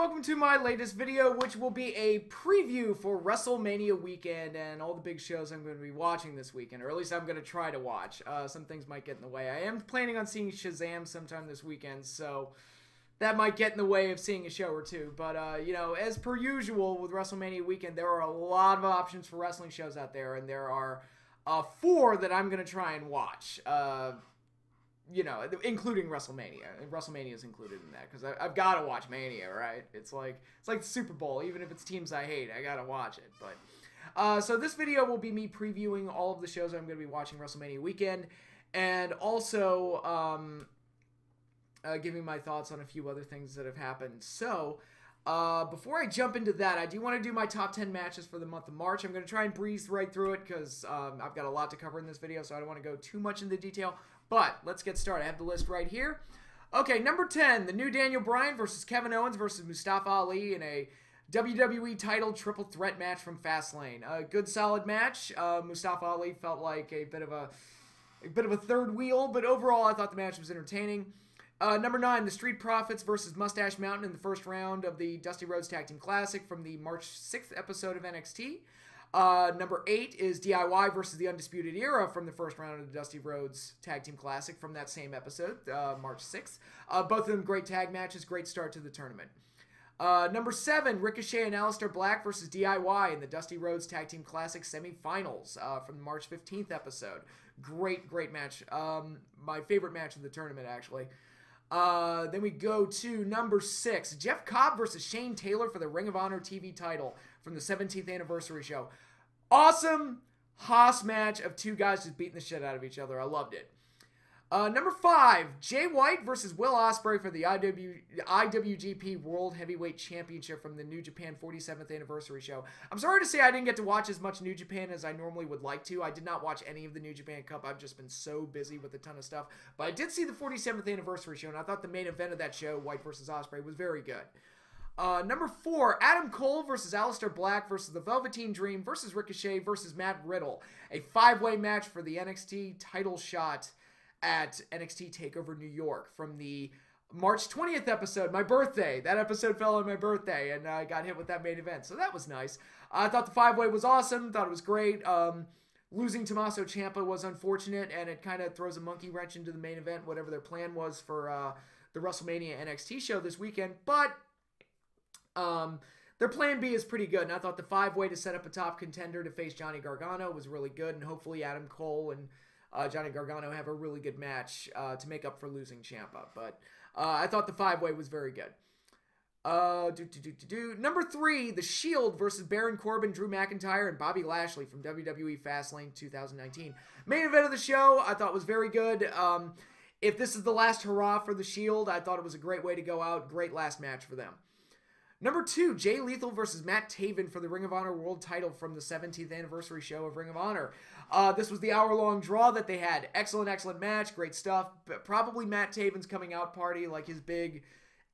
welcome to my latest video, which will be a preview for Wrestlemania weekend and all the big shows I'm going to be watching this weekend, or at least I'm going to try to watch. Some things might get in the way. I am planning on seeing Shazam sometime this weekend, so that might get in the way of seeing a show or two. But, you know, as per usual with Wrestlemania weekend, there are a lot of options for wrestling shows out there, and there are 4 that I'm going to try and watch. You know, including WrestleMania. WrestleMania is included in that because I've got to watch Mania, right? It's like the Super Bowl. Even if it's teams I hate, I got to watch it. But so this video will be me previewing all of the shows I'm going to be watching WrestleMania weekend, and also giving my thoughts on a few other things that have happened. So before I jump into that, I do want to do my top 10 matches for the month of March. I'm going to try and breeze right through it because I've got a lot to cover in this video, so I don't want to go too much into detail. But let's get started. I have the list right here. Okay, number 10, the new Daniel Bryan versus Kevin Owens versus Mustafa Ali in a WWE title triple threat match from Fastlane. A good, solid match. Mustafa Ali felt like a bit of a third wheel, but overall I thought the match was entertaining. Number 9, the Street Profits versus Mustache Mountain in the first round of the Dusty Rhodes Tag Team Classic from the March 6th episode of NXT. Number 8 is DIY versus the Undisputed Era from the first round of the Dusty Rhodes Tag Team Classic from that same episode, March 6th. Both of them great tag matches, great start to the tournament. Number 7, Ricochet and Aleistair Black versus DIY in the Dusty Rhodes Tag Team Classic Semifinals from the March 15th episode. Great, great match. My favorite match of the tournament, actually. Then we go to number 6, Jeff Cobb versus Shane Taylor for the Ring of Honor TV title from the 17th anniversary show. Awesome Haas match of 2 guys just beating the shit out of each other. I loved it. Number 5, Jay White versus Will Ospreay for the IWGP World Heavyweight Championship from the New Japan 47th anniversary show. I'm sorry to say I didn't get to watch as much New Japan as I normally would like to. I did not watch any of the New Japan Cup. I've just been so busy with a ton of stuff. But I did see the 47th anniversary show, and I thought the main event of that show, White versus Ospreay, was very good. Number 4, Adam Cole versus Aleistair Black versus the Velveteen Dream versus Ricochet versus Matt Riddle. A 5-way match for the NXT title shot at NXT TakeOver New York from the March 20th episode, my birthday. That episode fell on my birthday, and I got hit with that main event, so that was nice. I thought the 5-way was awesome, thought it was great. Losing Tommaso Ciampa was unfortunate, and it kind of throws a monkey wrench into the main event, whatever their plan was for the WrestleMania NXT show this weekend, but their plan B is pretty good, and I thought the 5-way to set up a top contender to face Johnny Gargano was really good, and hopefully Adam Cole and Johnny Gargano have a really good match to make up for losing Ciampa. But I thought the 5-way was very good. Number 3, The Shield versus Baron Corbin, Drew McIntyre, and Bobby Lashley from WWE Fastlane 2019. Main event of the show I thought was very good. If this is the last hurrah for The Shield, I thought it was a great way to go out. Great last match for them. Number 2, Jay Lethal versus Matt Taven for the Ring of Honor World title from the 17th anniversary show of Ring of Honor. This was the hour-long draw that they had. Excellent, excellent match. Great stuff. But probably Matt Taven's coming out party, like his big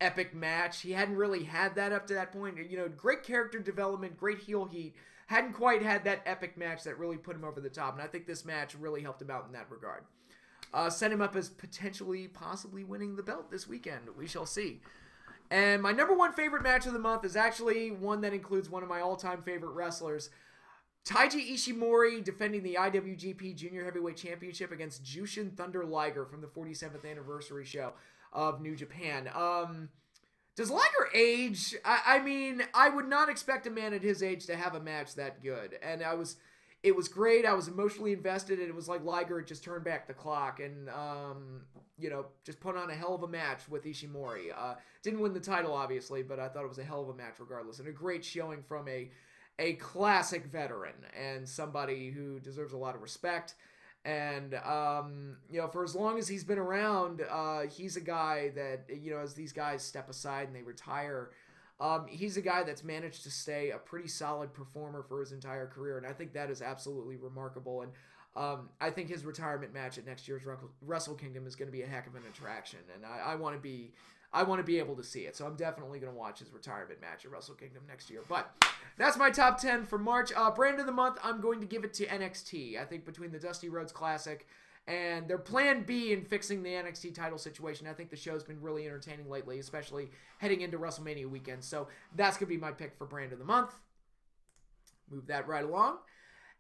epic match. He hadn't really had that up to that point. You know, great character development, great heel heat. Hadn't quite had that epic match that really put him over the top. And I think this match really helped him out in that regard. Set him up as potentially, possibly winning the belt this weekend. We shall see. And my number 1 favorite match of the month is actually one that includes one of my all-time favorite wrestlers. Taiji Ishimori defending the IWGP Junior Heavyweight Championship against Jushin Thunder Liger from the 47th anniversary show of New Japan. Does Liger age? I mean, I would not expect a man at his age to have a match that good. And it was great. I was emotionally invested, and it was like Liger had just turned back the clock and, you know, just put on a hell of a match with Ishimori. Didn't win the title, obviously, but I thought it was a hell of a match regardless. And a great showing from a classic veteran and somebody who deserves a lot of respect. And, you know, for as long as he's been around, he's a guy that, you know, as these guys step aside and they retire, he's a guy that's managed to stay a pretty solid performer for his entire career, and I think that is absolutely remarkable. And I think his retirement match at next year's Wrestle Kingdom is going to be a heck of an attraction, and I want to be able to see it. So I'm definitely going to watch his retirement match at Wrestle Kingdom next year. But that's my top 10 for March. Brand of the month, I'm going to give it to NXT. I think between the Dusty Rhodes Classic and their plan B in fixing the NXT title situation. I think the show's been really entertaining lately, especially heading into WrestleMania weekend. So that's going to be my pick for Brand of the Month. Move that right along.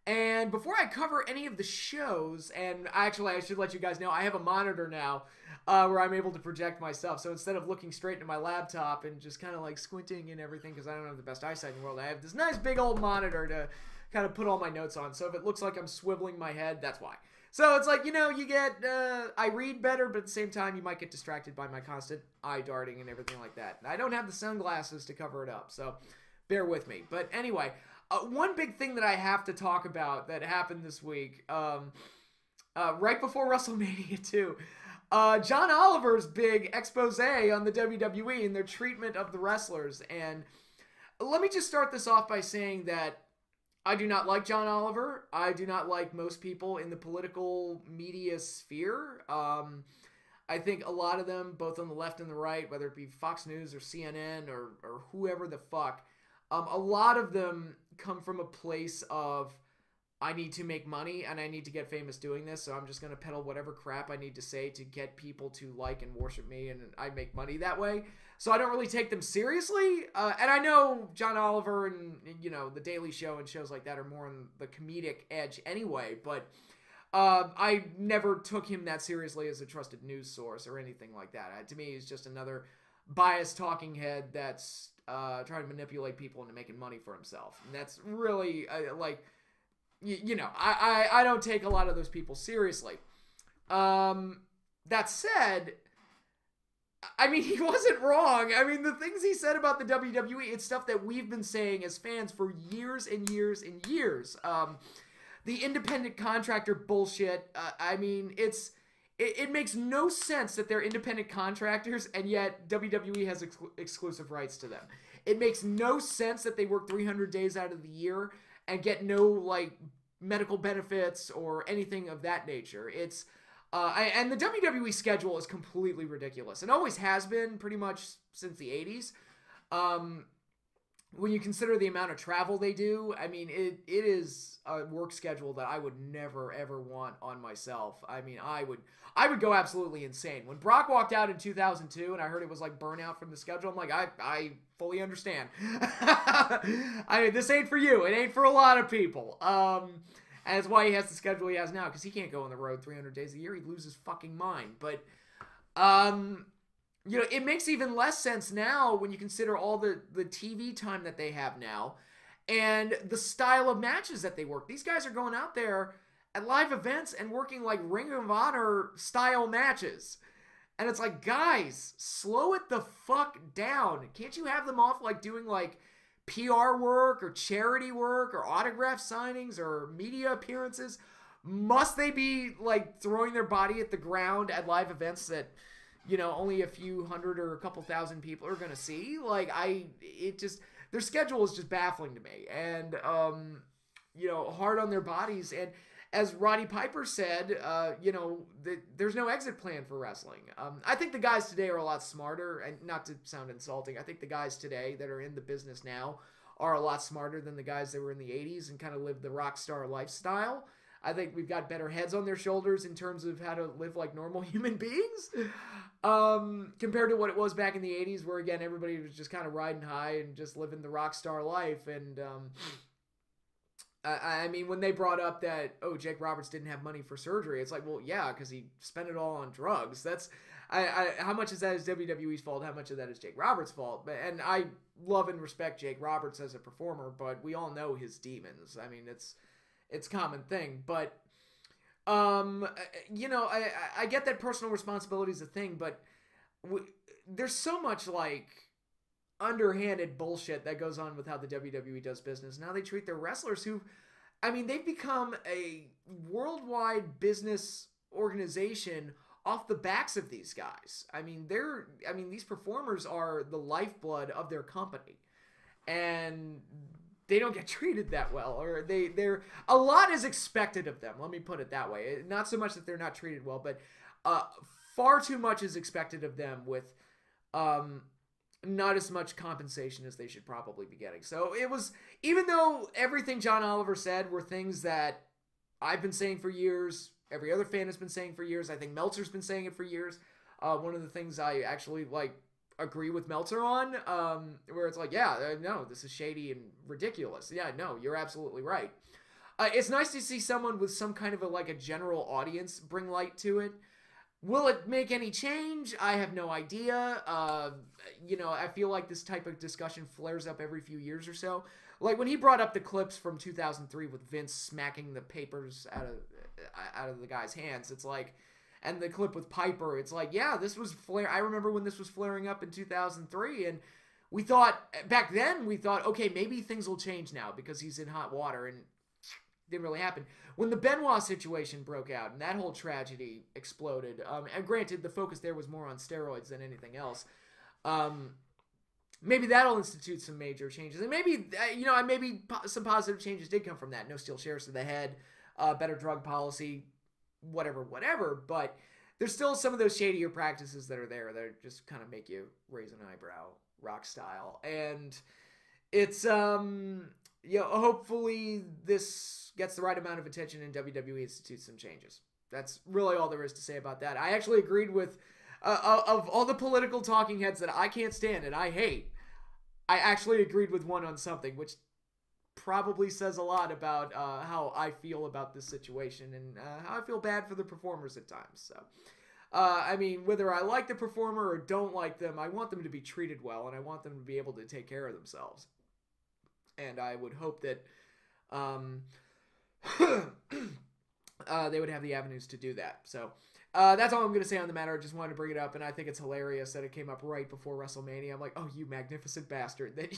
And before I cover any of the shows, and actually I should let you guys know, I have a monitor now where I'm able to project myself. So instead of looking straight into my laptop and just kind of like squinting and everything, because I don't have the best eyesight in the world, I have this nice big old monitor to kind of put all my notes on. So if it looks like I'm swiveling my head, that's why. So it's like, you know, you get, I read better, but at the same time, you might get distracted by my constant eye darting and everything like that. And I don't have the sunglasses to cover it up, so bear with me. But anyway, one big thing that I have to talk about that happened this week, right before WrestleMania 2, John Oliver's big expose on the WWE and their treatment of the wrestlers. And let me just start this off by saying that I do not like John Oliver. I do not like most people in the political media sphere. I think a lot of them, both on the left and the right, whether it be Fox News or CNN or whoever the fuck, a lot of them come from a place of, I need to make money and I need to get famous doing this, so I'm just going to peddle whatever crap I need to say to get people to like and worship me, and I make money that way. So I don't really take them seriously. And I know John Oliver and, you know, The Daily Show and shows like that are more on the comedic edge anyway, but I never took him that seriously as a trusted news source or anything like that. To me, he's just another biased talking head that's trying to manipulate people into making money for himself. And that's really, you know, I don't take a lot of those people seriously. That said, I mean, he wasn't wrong. I mean, the things he said about the WWE, it's stuff that we've been saying as fans for years and years and years. The independent contractor bullshit, I mean, it makes no sense that they're independent contractors and yet WWE has exclusive rights to them. It makes no sense that they work 300 days out of the year and get no, like, medical benefits or anything of that nature. It's and the WWE schedule is completely ridiculous and always has been pretty much since the 80s. When you consider the amount of travel they do, I mean, it is a work schedule that I would never, ever want on myself. I mean, I would go absolutely insane. When Brock walked out in 2002 and I heard it was like burnout from the schedule, I'm like, I fully understand. I mean, this ain't for you. It ain't for a lot of people. And that's why he has the schedule he has now, because he can't go on the road 300 days a year. He'd lose his fucking mind. But, you know, it makes even less sense now when you consider all the TV time that they have now and the style of matches that they work. These guys are going out there at live events and working like Ring of Honor style matches. And it's like, guys, slow it the fuck down. Can't you have them off like doing like PR work or charity work or autograph signings or media appearances? Must they be like throwing their body at the ground at live events that, you know, only a few hundred or a couple thousand people are going to see? Like, their schedule is just baffling to me. And, you know, hard on their bodies. And as Roddy Piper said, you know, there's no exit plan for wrestling. I think the guys today are a lot smarter, and not to sound insulting, I think the guys today that are in the business now are a lot smarter than the guys that were in the 80s and kind of lived the rock star lifestyle. I think we've got better heads on their shoulders in terms of how to live like normal human beings, compared to what it was back in the 80s, where, again, everybody was just kind of riding high and just living the rock star life. And I mean, when they brought up that, oh, Jake Roberts didn't have money for surgery, it's like, well, yeah, because he spent it all on drugs. That's how much is that is WWE's fault? How much of that is Jake Roberts' fault? And I love and respect Jake Roberts as a performer, but we all know his demons. I mean, it's common thing. But you know, I get that personal responsibility is a thing, but there's so much like underhanded bullshit that goes on with how the WWE does business. Now they treat their wrestlers who, I mean, they've become a worldwide business organization off the backs of these guys. I mean, these performers are the lifeblood of their company, and they don't get treated that well, or they're a lot is expected of them. Let me put it that way. Not so much that they're not treated well, but far too much is expected of them with not as much compensation as they should probably be getting. So it was, even though everything John Oliver said were things that I've been saying for years, every other fan has been saying for years. I think Meltzer's been saying it for years. One of the things I actually agree with Meltzer on, where it's like, yeah, no, this is shady and ridiculous. Yeah, no, you're absolutely right. It's nice to see someone with some kind of a general audience bring light to it. Will it make any change? I have no idea. I feel like this type of discussion flares up every few years or so. Like when he brought up the clips from 2003 with Vince smacking the papers out of the guy's hands, it's like, and the clip with Piper, it's like, yeah, this was I remember when this was flaring up in 2003, and we thought, back then, okay, maybe things will change now because he's in hot water, and didn't really happen. When the Benoit situation broke out and that whole tragedy exploded, and granted, the focus there was more on steroids than anything else, maybe that'll institute some major changes. And maybe, maybe some positive changes did come from that. No steel shares to the head, better drug policy, whatever. But there's still some of those shadier practices that are there that just kind of make you raise an eyebrow, Rock style. And it's, hopefully this gets the right amount of attention and WWE institutes some changes. That's really all there is to say about that. I actually agreed with, of all the political talking heads that I can't stand and I hate, I actually agreed with one on something, which probably says a lot about how I feel about this situation and how I feel bad for the performers at times. So, whether I like the performer or don't like them, I want them to be treated well and I want them to be able to take care of themselves. And I would hope that they would have the avenues to do that. So that's all I'm going to say on the matter. I just wanted to bring it up, and I think it's hilarious that it came up right before WrestleMania. I'm like, oh, you magnificent bastard. That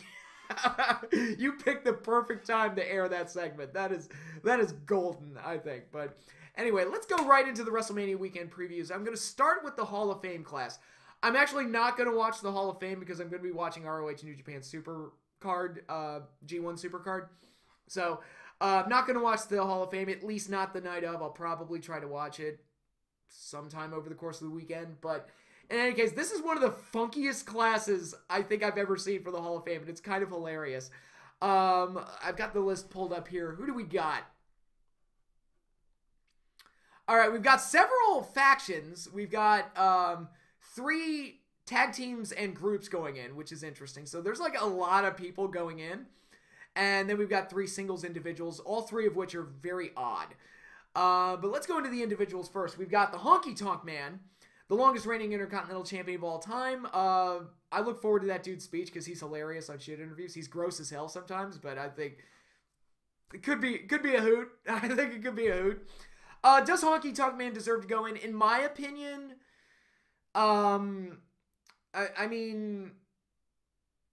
you picked the perfect time to air that segment. That is golden, I think. But anyway, let's go right into the WrestleMania weekend previews. I'm going to start with the Hall of Fame class. I'm actually not going to watch the Hall of Fame because I'm going to be watching ROH New Japan Super Card, G1 Super Card. So, I'm not going to watch the Hall of Fame, at least not the night of. I'll probably try to watch it sometime over the course of the weekend. But in any case, this is one of the funkiest classes I think I've ever seen for the Hall of Fame, and it's kind of hilarious. I've got the list pulled up here. Who do we got? All right, we've got several factions. We've got 3 tag teams and groups going in, which is interesting. So there's a lot of people going in. And then we've got 3 singles individuals, all 3 of which are very odd. But let's go into the individuals first. We've got the Honky Tonk Man, the longest reigning Intercontinental Champion of all time. I look forward to that dude's speech because he's hilarious on shit interviews. He's gross as hell sometimes, but I think it could be a hoot. I think it could be a hoot. Does Honky Tonk Man deserve to go in? In my opinion,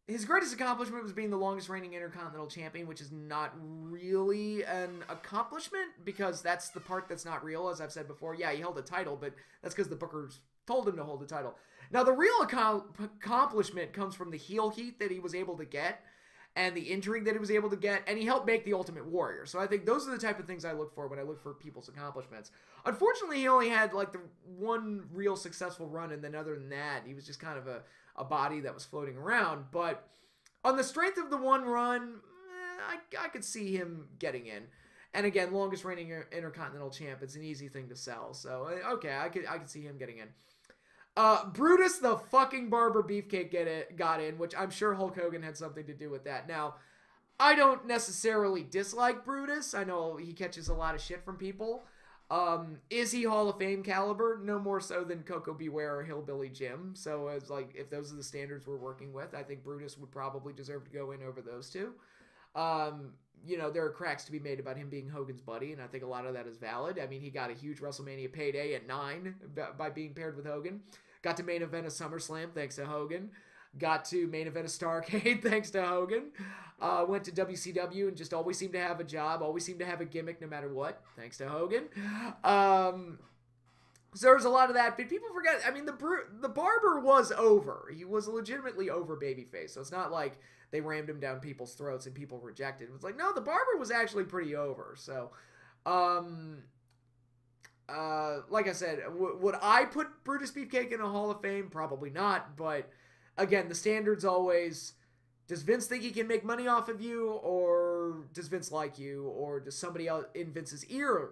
his greatest accomplishment was being the longest reigning Intercontinental Champion, which is not really an accomplishment because that's the part that's not real, as I've said before. Yeah, he held a title, but that's because the bookers told him to hold the title. Now, the real accomplishment comes from the heel heat that he was able to get and the intrigue that he was able to get, and he helped make the Ultimate Warrior. So I think those are the type of things I look for when I look for people's accomplishments. Unfortunately, he only had the one real successful run, and then other than that, he was just kind of a body that was floating around. But on the strength of the one run, I could see him getting in. And again, longest reigning Intercontinental Champ, it's an easy thing to sell. So, okay, I could see him getting in. Brutus the fucking Barber Beefcake got in, which I'm sure Hulk Hogan had something to do with that. Now, I don't necessarily dislike Brutus. I know he catches a lot of shit from people. Is he Hall of Fame caliber? No more so than Coco Beware or Hillbilly Jim. So it's if those are the standards we're working with, I think Brutus would probably deserve to go in over those two. There are cracks to be made about him being Hogan's buddy, and I think a lot of that is valid. I mean, he got a huge WrestleMania payday at 9 by being paired with Hogan. Got to main event a SummerSlam thanks to Hogan. Got to main event a Starrcade thanks to Hogan. Went to WCW and just always seemed to have a job, always seemed to have a gimmick no matter what, thanks to Hogan. So there's a lot of that, but people forget, the Barber was over. He was a legitimately over babyface, so it's not like they rammed him down people's throats and people rejected him. It's no, the Barber was actually pretty over. So, like I said, would I put Brutus Beefcake in a Hall of Fame? Probably not, but again, the standard's always, does Vince think he can make money off of you, or does Vince like you, or does somebody else in Vince's ear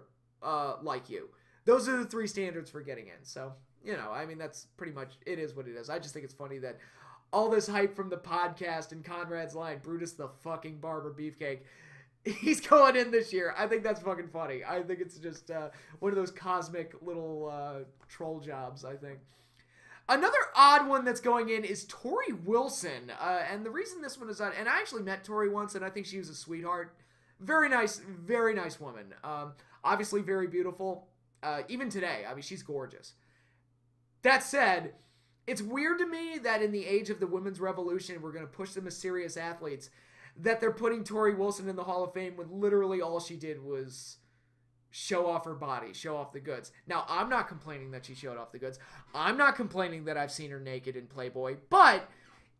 like you? those are the three standards for getting in. So, you know, I mean, that's pretty much, it is what it is. I just think it's funny that all this hype from the podcast and Conrad's line, Brutus the fucking Barber Beefcake, he's going in this year. I think that's fucking funny. I think it's just one of those cosmic little troll jobs, I think. Another odd one that's going in is Torrie Wilson. And the reason this one is odd, and I actually met Torrie once, and I think she was a sweetheart. Very nice woman. Obviously very beautiful. Even today, I mean, she's gorgeous. That said, it's weird to me that in the age of the women's revolution, we're going to push them as serious athletes, that they're putting Torrie Wilson in the Hall of Fame when literally all she did was show off her body, show off the goods. Now, I'm not complaining that she showed off the goods. I'm not complaining that I've seen her naked in Playboy, but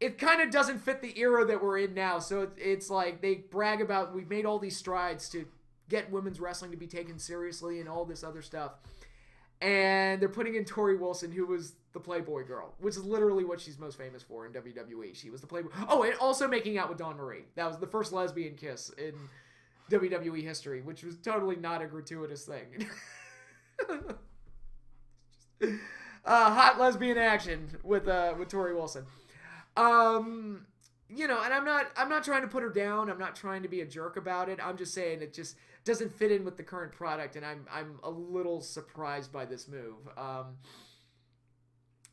it kind of doesn't fit the era that we're in now. So it's like they brag about, we've made all these strides to get women's wrestling to be taken seriously and all this other stuff. And they're putting in Torrie Wilson, who was the Playboy girl, which is literally what she's most famous for in WWE. She was the Playboy. Oh, and also making out with Dawn Marie. That was the first lesbian kiss in WWE history, which was totally not a gratuitous thing. Hot lesbian action with Torrie Wilson. You know, and I'm not trying to put her down. I'm not trying to be a jerk about it. I'm just saying it just doesn't fit in with the current product, and I'm a little surprised by this move.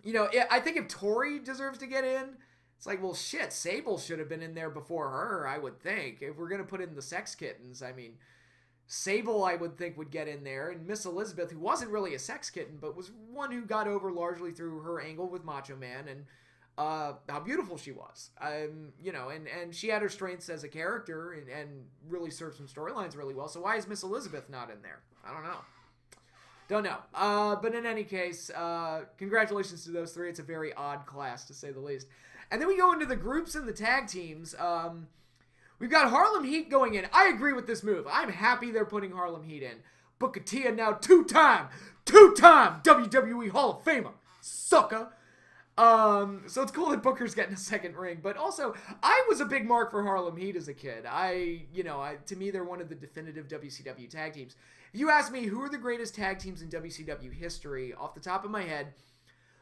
You know, I think if Torrie deserves to get in, it's like, well, shit, Sable should have been in there before her, I would think. If we're going to put in the Sex Kittens, I mean, Sable, I would think, would get in there. And Miss Elizabeth, who wasn't really a sex kitten, but was one who got over largely through her angle with Macho Man and how beautiful she was. You know, and she had her strengths as a character and really served some storylines really well. So why is Miss Elizabeth not in there? I don't know. Don't know. But in any case, congratulations to those three. It's a very odd class, to say the least. And then we go into the groups and the tag teams. We've got Harlem Heat going in. I agree with this move. I'm happy they're putting Harlem Heat in. Booker T, now two-time WWE Hall of Famer. Sucker. So it's cool that Booker's getting a second ring. But also, I was a big mark for Harlem Heat as a kid. To me, they're one of the definitive WCW tag teams. If you ask me who are the greatest tag teams in WCW history, off the top of my head,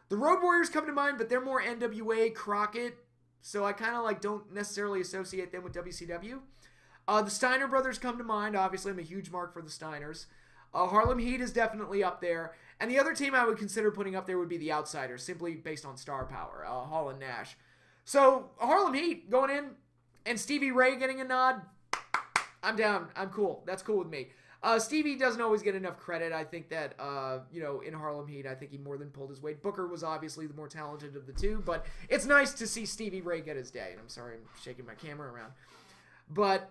the Road Warriors come to mind, but they're more NWA, Crockett, so I kind of like don't necessarily associate them with WCW. The Steiner brothers come to mind. Obviously, I'm a huge mark for the Steiners. Harlem Heat is definitely up there. And the other team I would consider putting up there would be the Outsiders, simply based on star power, Hall and Nash. So, Harlem Heat going in, and Stevie Ray getting a nod. I'm down. I'm cool. That's cool with me. Stevie doesn't always get enough credit. I think that, in Harlem Heat, I think he more than pulled his weight. Booker was obviously the more talented of the two, but it's nice to see Stevie Ray get his day. And I'm sorry, I'm shaking my camera around. But,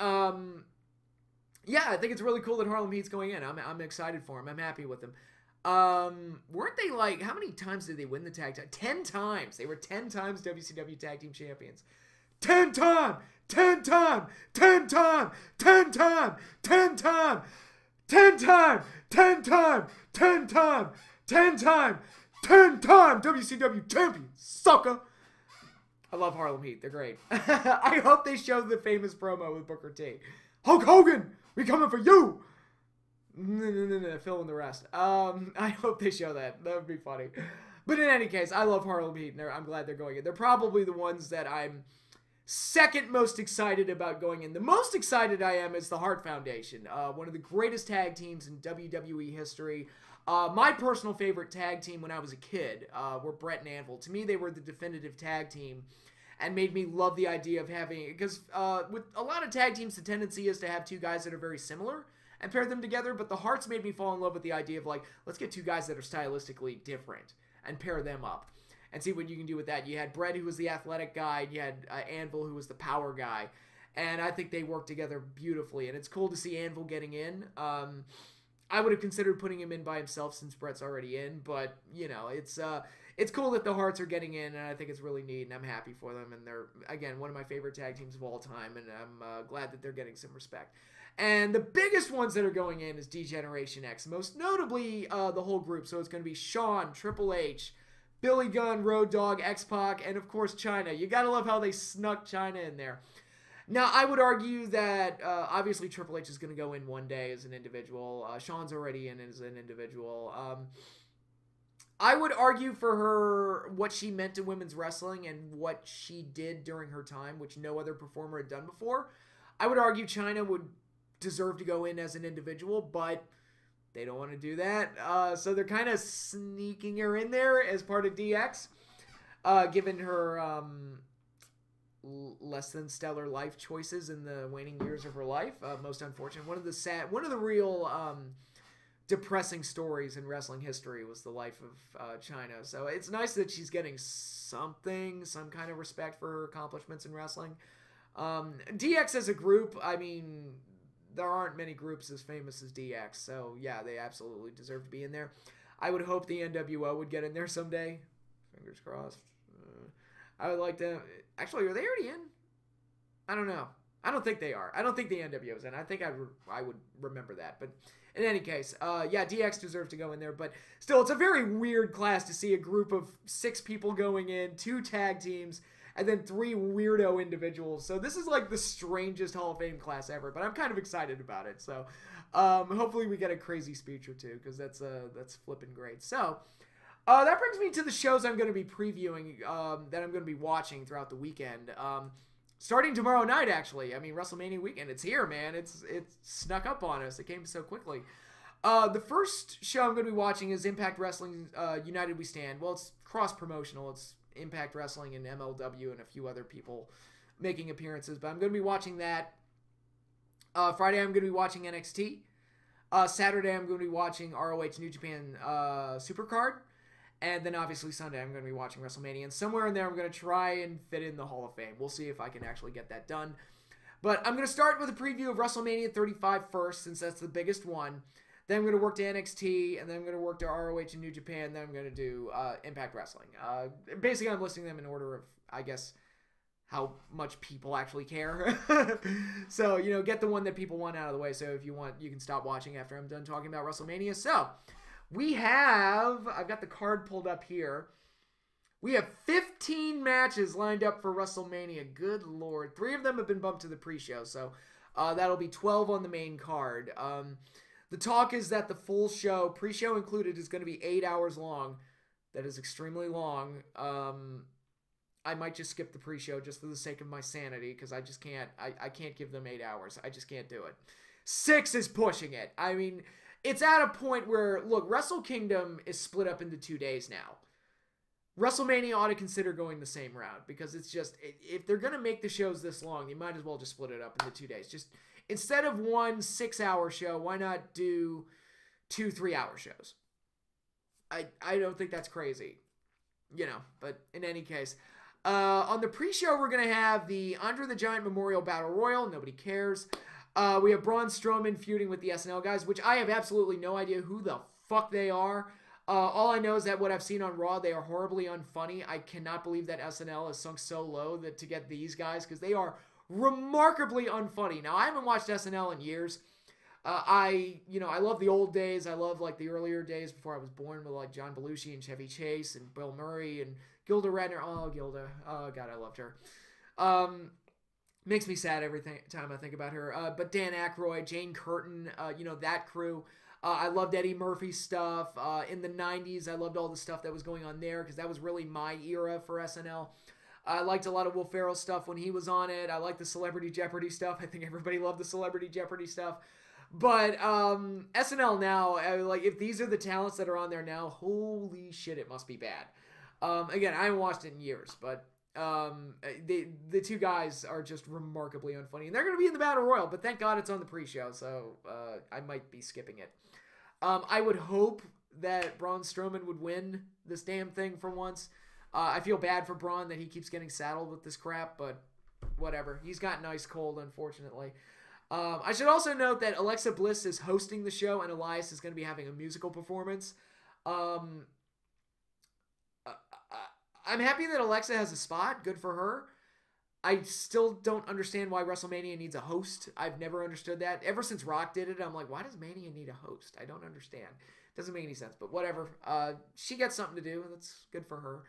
yeah, I think it's really cool that Harlem Heat's going in. I'm excited for him. I'm happy with him. Weren't they like, how many times did they win the tag team? 10 times. They were 10 times WCW tag team champions. 10 time, 10 time, 10 time, 10 time, 10 time. 10 time, 10 time, 10 time, 10 time, 10 time WCW champion, sucker. I love Harlem Heat. They're great. I hope they show the famous promo with Booker T. Hulk Hogan, we coming for you. No, fill in the rest. I hope they show that. That would be funny. But in any case, I love Harlem Heat, and I'm glad they're going in. They're probably the ones that I'm second most excited about going in. The most excited I am is the Hart Foundation, one of the greatest tag teams in WWE history. My personal favorite tag team when I was a kid were Brett and Anvil. To me, they were the definitive tag team and made me love the idea of having, because with a lot of tag teams, the tendency is to have two guys that are very similar and pair them together, but the Harts made me fall in love with the idea of, like, let's get two guys that are stylistically different and pair them up and see what you can do with that. You had Brett, who was the athletic guy, and you had Anvil, who was the power guy, and I think they work together beautifully, and it's cool to see Anvil getting in. I would have considered putting him in by himself since Brett's already in, but, you know, it's cool that the Harts are getting in, and I think it's really neat, and I'm happy for them, and they're, again, one of my favorite tag teams of all time, and I'm glad that they're getting some respect. And the biggest ones that are going in is D-Generation X, most notably the whole group, so it's going to be Shawn, Triple H, Billy Gunn, Road Dogg, X-Pac, and of course Chyna. You gotta love how they snuck Chyna in there. Now, I would argue that obviously Triple H is going to go in one day as an individual. Shawn's already in as an individual. I would argue for her what she meant to women's wrestling and what she did during her time, which no other performer had done before. I would argue Chyna would deserve to go in as an individual, but they don't want to do that. So they're kind of sneaking her in there as part of DX, given her less than stellar life choices in the waning years of her life. Most unfortunate. One of the real depressing stories in wrestling history was the life of Chyna. So it's nice that she's getting some kind of respect for her accomplishments in wrestling. DX as a group, I mean, there aren't many groups as famous as DX. So yeah, they absolutely deserve to be in there. I would hope the NWO would get in there someday. Fingers crossed. I would like to... Actually, are they already in? I don't know. I don't think they are. I don't think the NWO is in. I think I would remember that. But in any case, yeah, DX deserves to go in there. But still, it's a very weird class to see a group of 6 people going in, 2 tag teams, and then 3 weirdo individuals. So this is like the strangest Hall of Fame class ever. But I'm kind of excited about it. So hopefully we get a crazy speech or two, because that's flipping great. So... that brings me to the shows I'm going to be previewing, that I'm going to be watching throughout the weekend. Starting tomorrow night, actually. I mean, WrestleMania weekend, it's here, man. It's snuck up on us. It came so quickly. The first show I'm going to be watching is Impact Wrestling United We Stand. Well, it's cross-promotional. It's Impact Wrestling and MLW and a few other people making appearances. But I'm going to be watching that. Friday, I'm going to be watching NXT. Saturday, I'm going to be watching ROH New Japan Supercard. And then obviously Sunday, I'm going to be watching WrestleMania. And somewhere in there, I'm going to try and fit in the Hall of Fame. We'll see if I can actually get that done. But I'm going to start with a preview of WrestleMania 35 first, since that's the biggest one. Then I'm going to work to NXT, and then I'm going to work to ROH and New Japan. Then I'm going to do Impact Wrestling. Basically, I'm listing them in order of, I guess, how much people actually care. So, get the one that people want out of the way. So if you want, you can stop watching after I'm done talking about WrestleMania. So... I've got the card pulled up here. We have 15 matches lined up for WrestleMania. Good Lord. 3 of them have been bumped to the pre-show, so that'll be 12 on the main card. The talk is that the full show, pre-show included, is going to be 8 hours long. That is extremely long. I might just skip the pre-show just for the sake of my sanity, because I just can't. I can't give them 8 hours. I just can't do it. 6 is pushing it. I mean... It's at a point where, look, Wrestle Kingdom is split up into 2 days now. WrestleMania ought to consider going the same route, because it's just, if they're going to make the shows this long, you might as well just split it up into 2 days. Just, instead of one 6-hour show, why not do 2 3-hour shows? I don't think that's crazy. But in any case. On the pre-show, we're going to have the Andre the Giant Memorial Battle Royal. Nobody cares. We have Braun Strowman feuding with the SNL guys, which I have absolutely no idea who the fuck they are. All I know is that what I've seen on Raw, they are horribly unfunny. I cannot believe that SNL has sunk so low that to get these guys, because they are remarkably unfunny. Now, I haven't watched SNL in years. I love the old days. I love, like, the earlier days before I was born, with, like, John Belushi and Chevy Chase and Bill Murray and Gilda Radner. Oh, Gilda. Oh, God, I loved her. Makes me sad every time I think about her. But Dan Aykroyd, Jane Curtin, that crew. I loved Eddie Murphy's stuff. In the 90s, I loved all the stuff that was going on there, because that was really my era for SNL. I liked a lot of Will Ferrell stuff when he was on it. I liked the Celebrity Jeopardy stuff. I think everybody loved the Celebrity Jeopardy stuff. But SNL now, if these are the talents that are on there now, holy shit, it must be bad. Again, I haven't watched it in years, but... the 2 guys are just remarkably unfunny, and they're going to be in the Battle Royal, but thank God it's on the pre-show, so I might be skipping it. I would hope that Braun Strowman would win this damn thing for once. I feel bad for Braun that he keeps getting saddled with this crap, but whatever. He's gotten ice cold, unfortunately. I should also note that Alexa Bliss is hosting the show, and Elias is going to be having a musical performance. I'm happy that Alexa has a spot. Good for her. I still don't understand why WrestleMania needs a host. I've never understood that. Ever since Rock did it, I'm like, why does Mania need a host? I don't understand. Doesn't make any sense, but whatever. She gets something to do. That's good for her.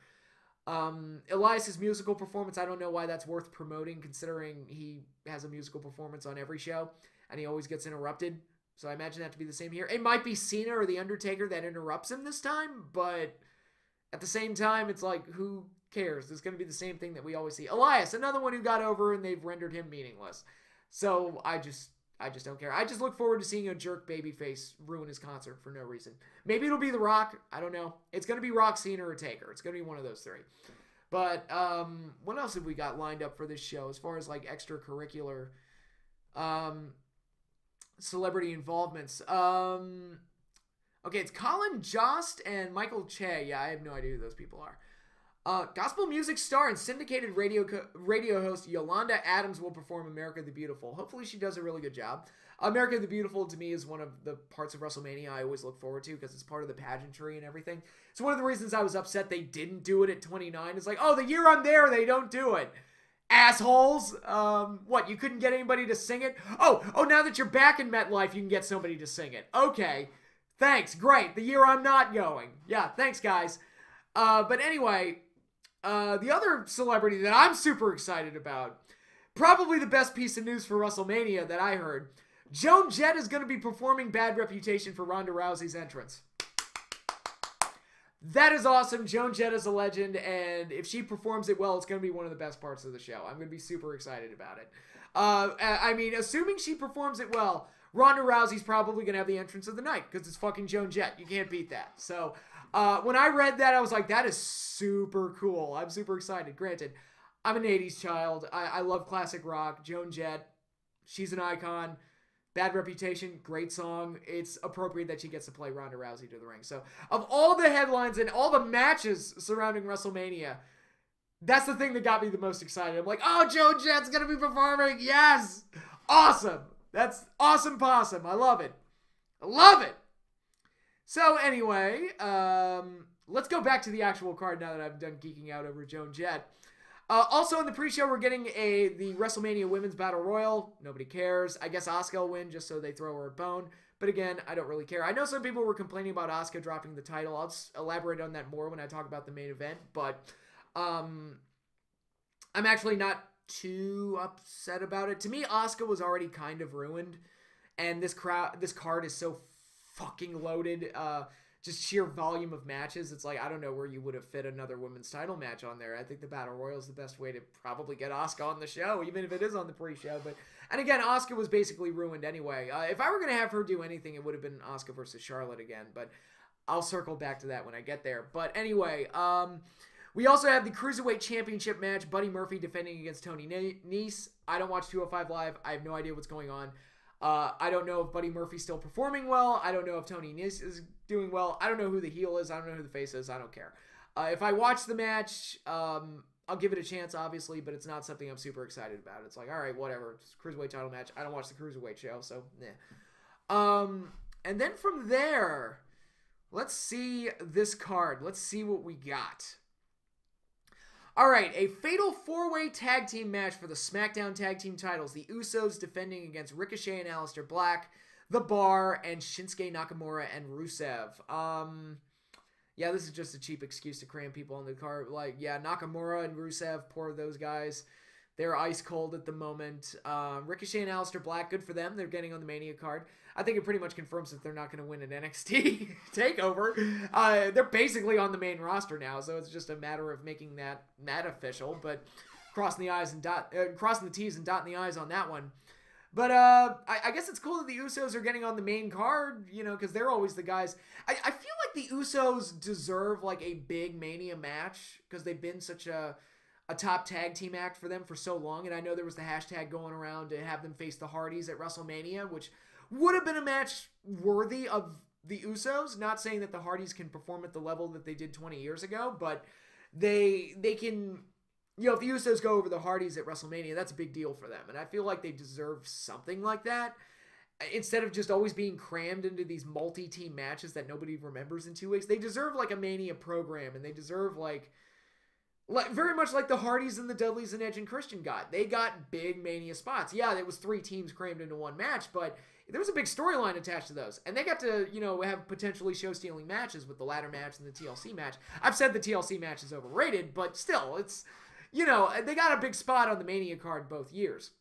Elias's musical performance, I don't know why that's worth promoting, considering he has a musical performance on every show, and he always gets interrupted. So I imagine that to be the same here. It might be Cena or The Undertaker that interrupts him this time, but at the same time, it's like, who cares? It's going to be the same thing that we always see. Elias, another one who got over, and they've rendered him meaningless. So I just don't care. I just look forward to seeing a jerk babyface ruin his concert for no reason. Maybe it'll be The Rock. I don't know. It's going to be Rock, Cena, or Taker. It's going to be one of those three. But what else have we got lined up for this show as far as like extracurricular celebrity involvements? Okay, it's Colin Jost and Michael Che. Yeah, I have no idea who those people are. Gospel music star and syndicated radio host Yolanda Adams will perform America the Beautiful. Hopefully she does a really good job. America the Beautiful, to me, is one of the parts of WrestleMania I always look forward to because it's part of the pageantry and everything. It's one of the reasons I was upset they didn't do it at 29. It's like, oh, the year I'm there, they don't do it. Assholes. What, you couldn't get anybody to sing it? Oh, now that you're back in MetLife, you can get somebody to sing it. Okay. Thanks. Great. The year I'm not going. Yeah, thanks, guys. But anyway, the other celebrity that I'm super excited about, probably the best piece of news for WrestleMania that I heard, Joan Jett is going to be performing Bad Reputation for Ronda Rousey's entrance. That is awesome. Joan Jett is a legend, and if she performs it well, it's going to be one of the best parts of the show. I'm going to be super excited about it. I mean, assuming she performs it well, Ronda Rousey's probably going to have the entrance of the night because it's fucking Joan Jett. You can't beat that. So, when I read that, I was like, that is super cool. I'm super excited. Granted, I'm an 80s child. I love classic rock. Joan Jett, she's an icon. Bad Reputation, great song. It's appropriate that she gets to play Ronda Rousey to the ring. So, of all the headlines and all the matches surrounding WrestleMania, that's the thing that got me the most excited. I'm like, oh, Joan Jett's going to be performing. Yes. Awesome. That's awesome possum. I love it. I love it. So, anyway, let's go back to the actual card now that I've done geeking out over Joan Jett. Also in the pre-show, we're getting the WrestleMania Women's Battle Royal. Nobody cares. I guess Asuka will win just so they throw her a bone. But again, I don't really care. I know some people were complaining about Asuka dropping the title. I'll just elaborate on that more when I talk about the main event. But I'm actually not too upset about it. To me, Asuka was already kind of ruined. And this card is so fucking loaded. Just sheer volume of matches. It's like, I don't know where you would have fit another women's title match on there. I think the Battle Royal is the best way to probably get Asuka on the show, even if it is on the pre-show. And again, Asuka was basically ruined anyway. If I were going to have her do anything, it would have been Asuka versus Charlotte again. But I'll circle back to that when I get there. But anyway, we also have the Cruiserweight Championship match. Buddy Murphy defending against Tony Nese. I don't watch 205 Live. I have no idea what's going on. I don't know if Buddy Murphy's still performing well. I don't know if Tony Nese is doing well. I don't know who the heel is. I don't know who the face is. I don't care. If I watch the match, I'll give it a chance, obviously, but it's not something I'm super excited about. It's like, all right, whatever. It's a Cruiserweight title match. I don't watch the Cruiserweight show, so, nah. And then from there, let's see this card. Let's see what we got. All right, a fatal four-way tag team match for the SmackDown tag team titles. The Usos defending against Ricochet and Aleistair Black, The Bar, and Shinsuke Nakamura and Rusev. Yeah, this is just a cheap excuse to cram people on the card. Like, yeah, Nakamura and Rusev, poor those guys. They're ice cold at the moment. Ricochet and Aleistair Black, good for them. They're getting on the Mania card. I think it pretty much confirms that they're not going to win an NXT takeover. They're basically on the main roster now, so it's just a matter of making that official. But crossing the T's and dotting the I's on that one. But I guess it's cool that the Usos are getting on the main card, you know, because they're always the guys. I feel like the Usos deserve like a big Mania match because they've been such a top tag team act for them for so long. And I know there was the hashtag going around to have them face the Hardys at WrestleMania, which would have been a match worthy of the Usos. Not saying that the Hardys can perform at the level that they did 20 years ago, but they can, you know, if the Usos go over the Hardys at WrestleMania, that's a big deal for them. And I feel like they deserve something like that. Instead of just always being crammed into these multi-team matches that nobody remembers in 2 weeks, they deserve like a Mania program, and they deserve like very much like the Hardys and the Dudleys and Edge and Christian got. They got big Mania spots. Yeah, there was 3 teams crammed into one match, but there was a big storyline attached to those. And they got to, have potentially show-stealing matches with the ladder match and the TLC match. I've said the TLC match is overrated, but still, it's, they got a big spot on the Mania card both years.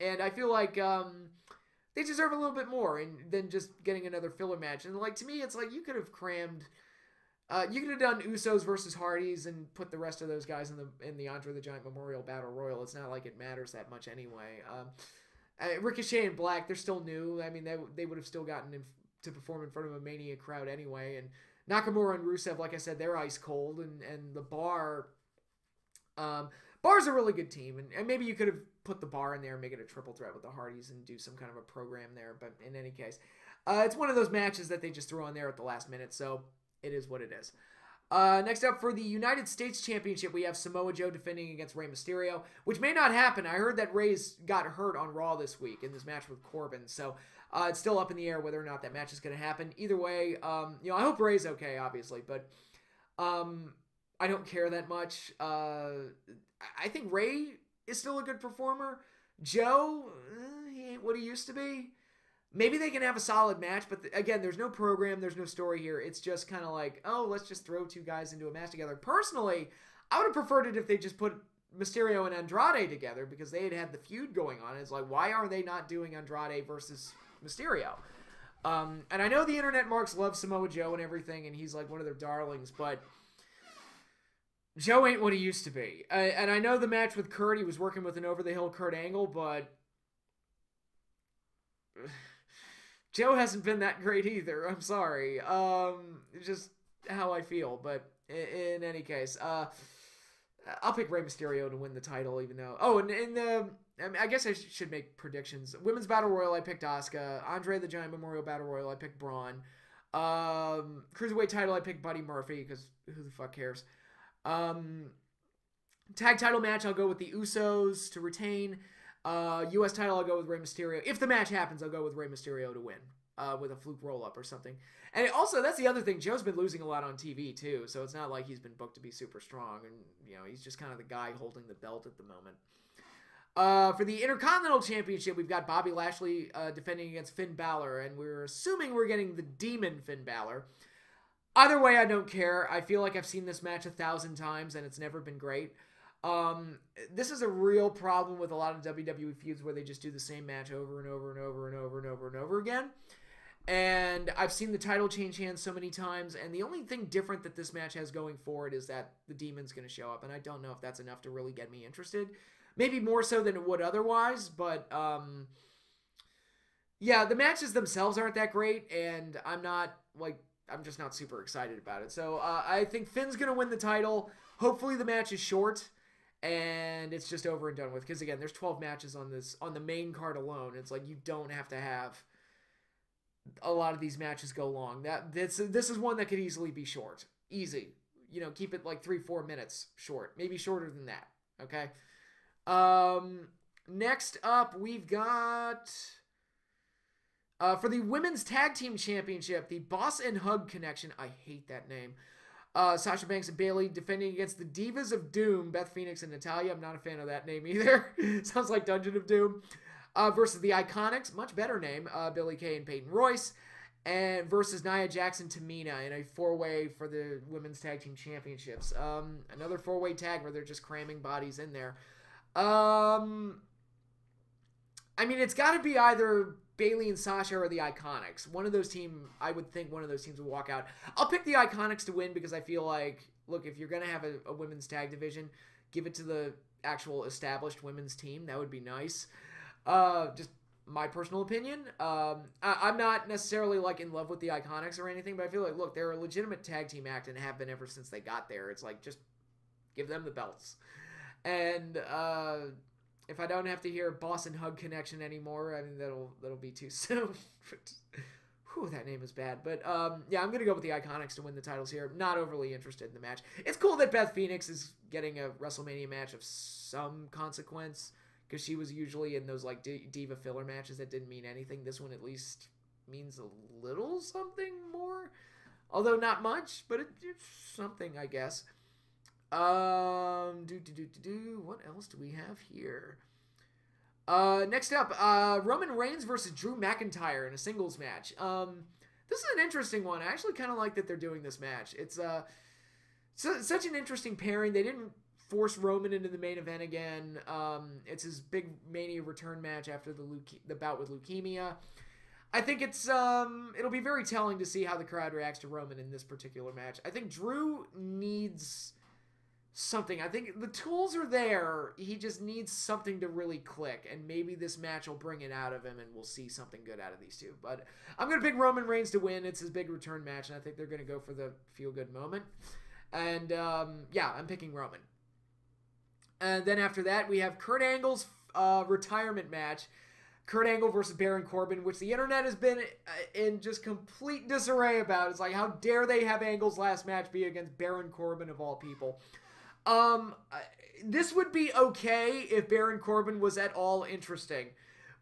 And I feel like they deserve a little bit more than just getting another filler match. And, to me, it's like you could have crammed... you could have done Usos versus Hardys and put the rest of those guys in the Andre the Giant Memorial Battle Royal. It's not like it matters that much anyway. Ricochet and Black, they're still new. I mean, they would have still gotten to perform in front of a Mania crowd anyway. And Nakamura and Rusev, like I said, they're ice cold. And the Bar, Bar's a really good team. And maybe you could have put the Bar in there and make it a triple threat with the Hardys and do some kind of a program there. But in any case, it's one of those matches that they just throw on there at the last minute. So it is what it is. Next up for the United States Championship, we have Samoa Joe defending against Rey Mysterio, which may not happen. I heard that Rey's got hurt on Raw this week in this match with Corbin, so it's still up in the air whether or not that match is going to happen. Either way, I hope Rey's okay, obviously, but I don't care that much. I think Rey is still a good performer. Joe, he ain't what he used to be. Maybe they can have a solid match, but again, there's no program, there's no story here. It's just kind of like, oh, let's just throw 2 guys into a match together. Personally, I would have preferred it if they just put Mysterio and Andrade together because they had the feud going on. It's like, why are they not doing Andrade versus Mysterio? And I know the internet marks love Samoa Joe and everything, and he's like one of their darlings, but Joe ain't what he used to be. And I know the match with Kurt, he was working with an over-the-hill Kurt Angle, but Joe hasn't been that great either. I'm sorry. Just how I feel. But in any case, I'll pick Rey Mysterio to win the title, even though... Oh, I guess I should make predictions. Women's Battle Royal, I picked Asuka. Andre the Giant Memorial Battle Royal, I picked Braun. Cruiserweight title, I picked Buddy Murphy, because who the fuck cares? Tag title match, I'll go with the Usos to retain. U.S. title, I'll go with Rey Mysterio. If the match happens, I'll go with Rey Mysterio to win with a fluke roll-up or something. And also, that's the other thing. Joe's been losing a lot on TV, too, so it's not like he's been booked to be super strong. And, he's just kind of the guy holding the belt at the moment. For the Intercontinental Championship, we've got Bobby Lashley defending against Finn Balor, and we're assuming we're getting the Demon Finn Balor. Either way, I don't care. I feel like I've seen this match 1,000 times, and it's never been great. This is a real problem with a lot of WWE feuds where they just do the same match over and over and over and over and over and over again. And I've seen the title change hands so many times, and the only thing different that this match has going for it is that the Demon's going to show up, and I don't know if that's enough to really get me interested. Maybe more so than it would otherwise, but yeah, the matches themselves aren't that great, and I'm just not super excited about it. So I think Finn's going to win the title. Hopefully the match is short and it's just over and done with. Because again, there's 12 matches on the main card alone. It's like you don't have to have a lot of these matches go long. This is one that could easily be short. Easy. Keep it like 3-4 minutes short. Maybe shorter than that. Okay. Next up, we've got... for the Women's Tag Team Championship, the Boss and Hug Connection. I hate that name. Sasha Banks and Bayley defending against the Divas of Doom, Beth Phoenix and Natalya. I'm not a fan of that name either. Sounds like Dungeon of Doom. Versus the Iconics, much better name, Billie Kay and Peyton Royce. And versus Nia Jax and Tamina in a 4-way for the Women's Tag Team Championships. Another 4-way tag where they're just cramming bodies in there. I mean, it's got to be either Bayley and Sasha or the Iconics. I would think one of those teams would walk out. I'll pick the Iconics to win because I feel like, look, if you're going to have a women's tag division, give it to the actual established women's team. That would be nice. Just my personal opinion. I'm not necessarily in love with the Iconics or anything, but I feel like, look, they're a legitimate tag team act and have been ever since they got there. It's like, just give them the belts. And, if I don't have to hear Boss and Hug Connection anymore, I mean, that'll be too soon. Whew, that name is bad. But, yeah, I'm going to go with the Iconics to win the titles here. Not overly interested in the match. It's cool that Beth Phoenix is getting a WrestleMania match of some consequence, because she was usually in those, diva filler matches that didn't mean anything. This one at least means a little something more. Although not much, but it's something, I guess. What else do we have here? Next up, Roman Reigns versus Drew McIntyre in a singles match. This is an interesting one. I actually kind of like that they're doing this match. It's such an interesting pairing. They didn't force Roman into the main event again. It's his big Mania return match after the bout with leukemia. I think it'll be very telling to see how the crowd reacts to Roman in this particular match. I think Drew needs something. I think the tools are there. He just needs something to really click, and maybe this match will bring it out of him, and we'll see something good out of these two. But I'm going to pick Roman Reigns to win. It's his big return match, and I think they're going to go for the feel-good moment. And, yeah, I'm picking Roman. And then after that, we have Kurt Angle's retirement match. Kurt Angle versus Baron Corbin, which the internet has been in just complete disarray about. It's like, how dare they have Angle's last match be against Baron Corbin of all people? This would be okay if Baron Corbin was at all interesting.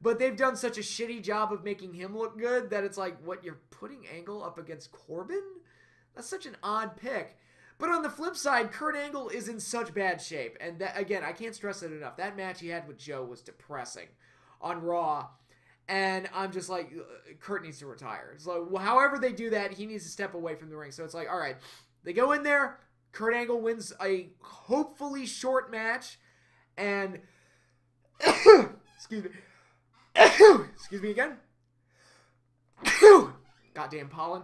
But they've done such a shitty job of making him look good that it's like, what, you're putting Angle up against Corbin? That's such an odd pick. But on the flip side, Kurt Angle is in such bad shape. And that, again, I can't stress it enough. That match he had with Joe was depressing on Raw. And I'm just like, Kurt needs to retire. So however they do that, he needs to step away from the ring. So it's like, all right, they go in there. Kurt Angle wins a hopefully short match. And, excuse me. Excuse me again. Goddamn pollen.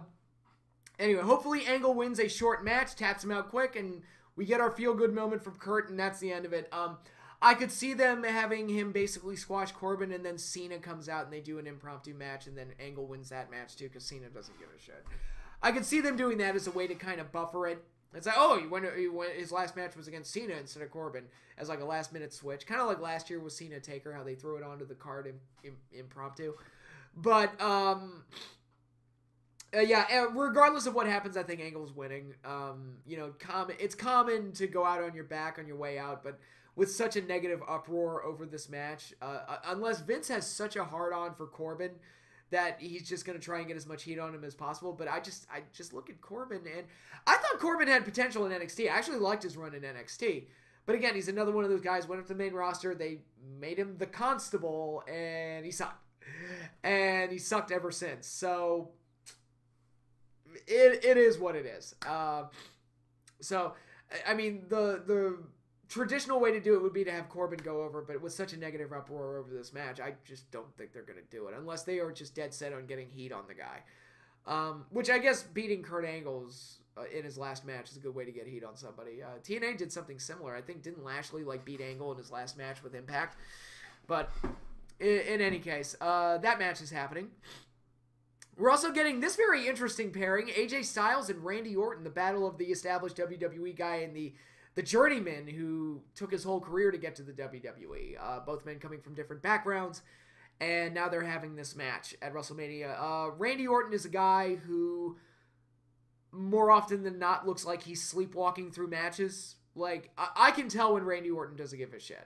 Anyway, hopefully Angle wins a short match, taps him out quick, and we get our feel-good moment from Kurt, and that's the end of it. I could see them having him basically squash Corbin, and then Cena comes out and they do an impromptu match, and then Angle wins that match too, because Cena doesn't give a shit. I could see them doing that as a way to kind of buffer it. It's like, oh, his last match was against Cena instead of Corbin, as like a last-minute switch. Kind of like last year with Cena Taker, how they threw it onto the card impromptu. But, yeah, regardless of what happens, I think Angle's winning. You know, it's common to go out on your back on your way out, but with such a negative uproar over this match, unless Vince has such a hard-on for Corbin that he's just going to try and get as much heat on him as possible. But I just look at Corbin, and I thought Corbin had potential in NXT. I actually liked his run in NXT. But again, he's another one of those guys, went up to the main roster, they made him the Constable, and he sucked. And he sucked ever since. So it is what it is. So, I mean, the traditional way to do it would be to have Corbin go over, but with such a negative uproar over this match, I just don't think they're going to do it, unless they are just dead set on getting heat on the guy. Which I guess beating Kurt Angle's in his last match is a good way to get heat on somebody. TNA did something similar. I think, didn't Lashley beat Angle in his last match with Impact? But in any case, that match is happening. We're also getting this very interesting pairing, AJ Styles and Randy Orton, the battle of the established WWE guy and the journeyman who took his whole career to get to the WWE. Both men coming from different backgrounds, and now they're having this match at WrestleMania. Randy Orton is a guy who, more often than not, looks like he's sleepwalking through matches. Like, I can tell when Randy Orton doesn't give a shit.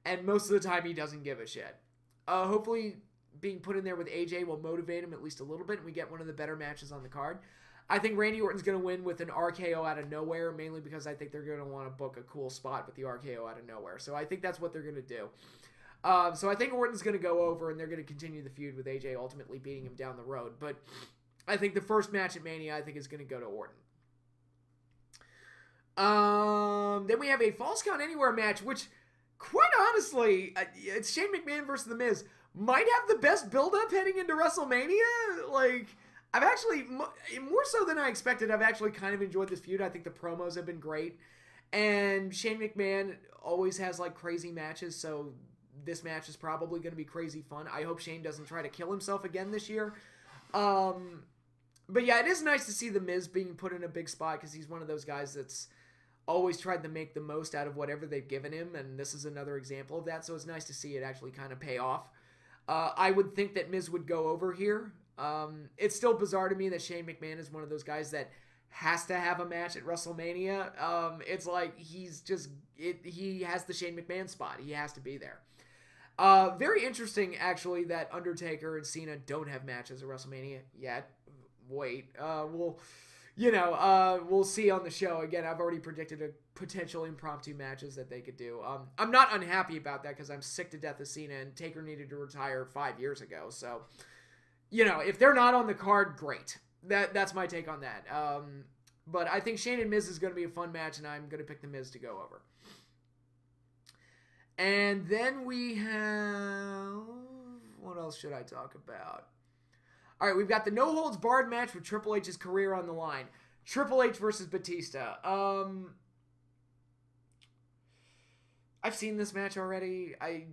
And most of the time, he doesn't give a shit. Hopefully, being put in there with AJ will motivate him at least a little bit, and we get one of the better matches on the card. I think Randy Orton's going to win with an RKO out of nowhere, mainly because I think they're going to want to book a cool spot with the RKO out of nowhere. So I think that's what they're going to do. So I think Orton's going to go over, and they're going to continue the feud with AJ, ultimately beating him down the road. But I think the first match at Mania, I think, is going to go to Orton. Then we have a Falls Count Anywhere match, which, quite honestly, it's Shane McMahon versus The Miz. Might have the best build-up heading into WrestleMania. Like, I've actually, more so than I expected, I've actually kind of enjoyed this feud. I think the promos have been great. And Shane McMahon always has, crazy matches, so this match is probably going to be crazy fun. I hope Shane doesn't try to kill himself again this year. But yeah, it is nice to see The Miz being put in a big spot, because he's one of those guys that's always tried to make the most out of whatever they've given him, and this is another example of that, so it's nice to see it actually kind of pay off. I would think that Miz would go over here. It's still bizarre to me that Shane McMahon is one of those guys that has to have a match at WrestleMania. It's like he has the Shane McMahon spot. He has to be there. Very interesting, actually, that Undertaker and Cena don't have matches at WrestleMania yet. Wait, we'll see on the show. Again, I've already predicted potential impromptu matches that they could do. I'm not unhappy about that because I'm sick to death of Cena, and Taker needed to retire 5 years ago. So, if they're not on the card, great. That's my take on that. But I think Shane and Miz is going to be a fun match, and I'm going to pick the Miz to go over. And then we have... What else should I talk about? All right, we've got the no-holds-barred match with Triple H's career on the line. Triple H versus Batista. I've seen this match already. I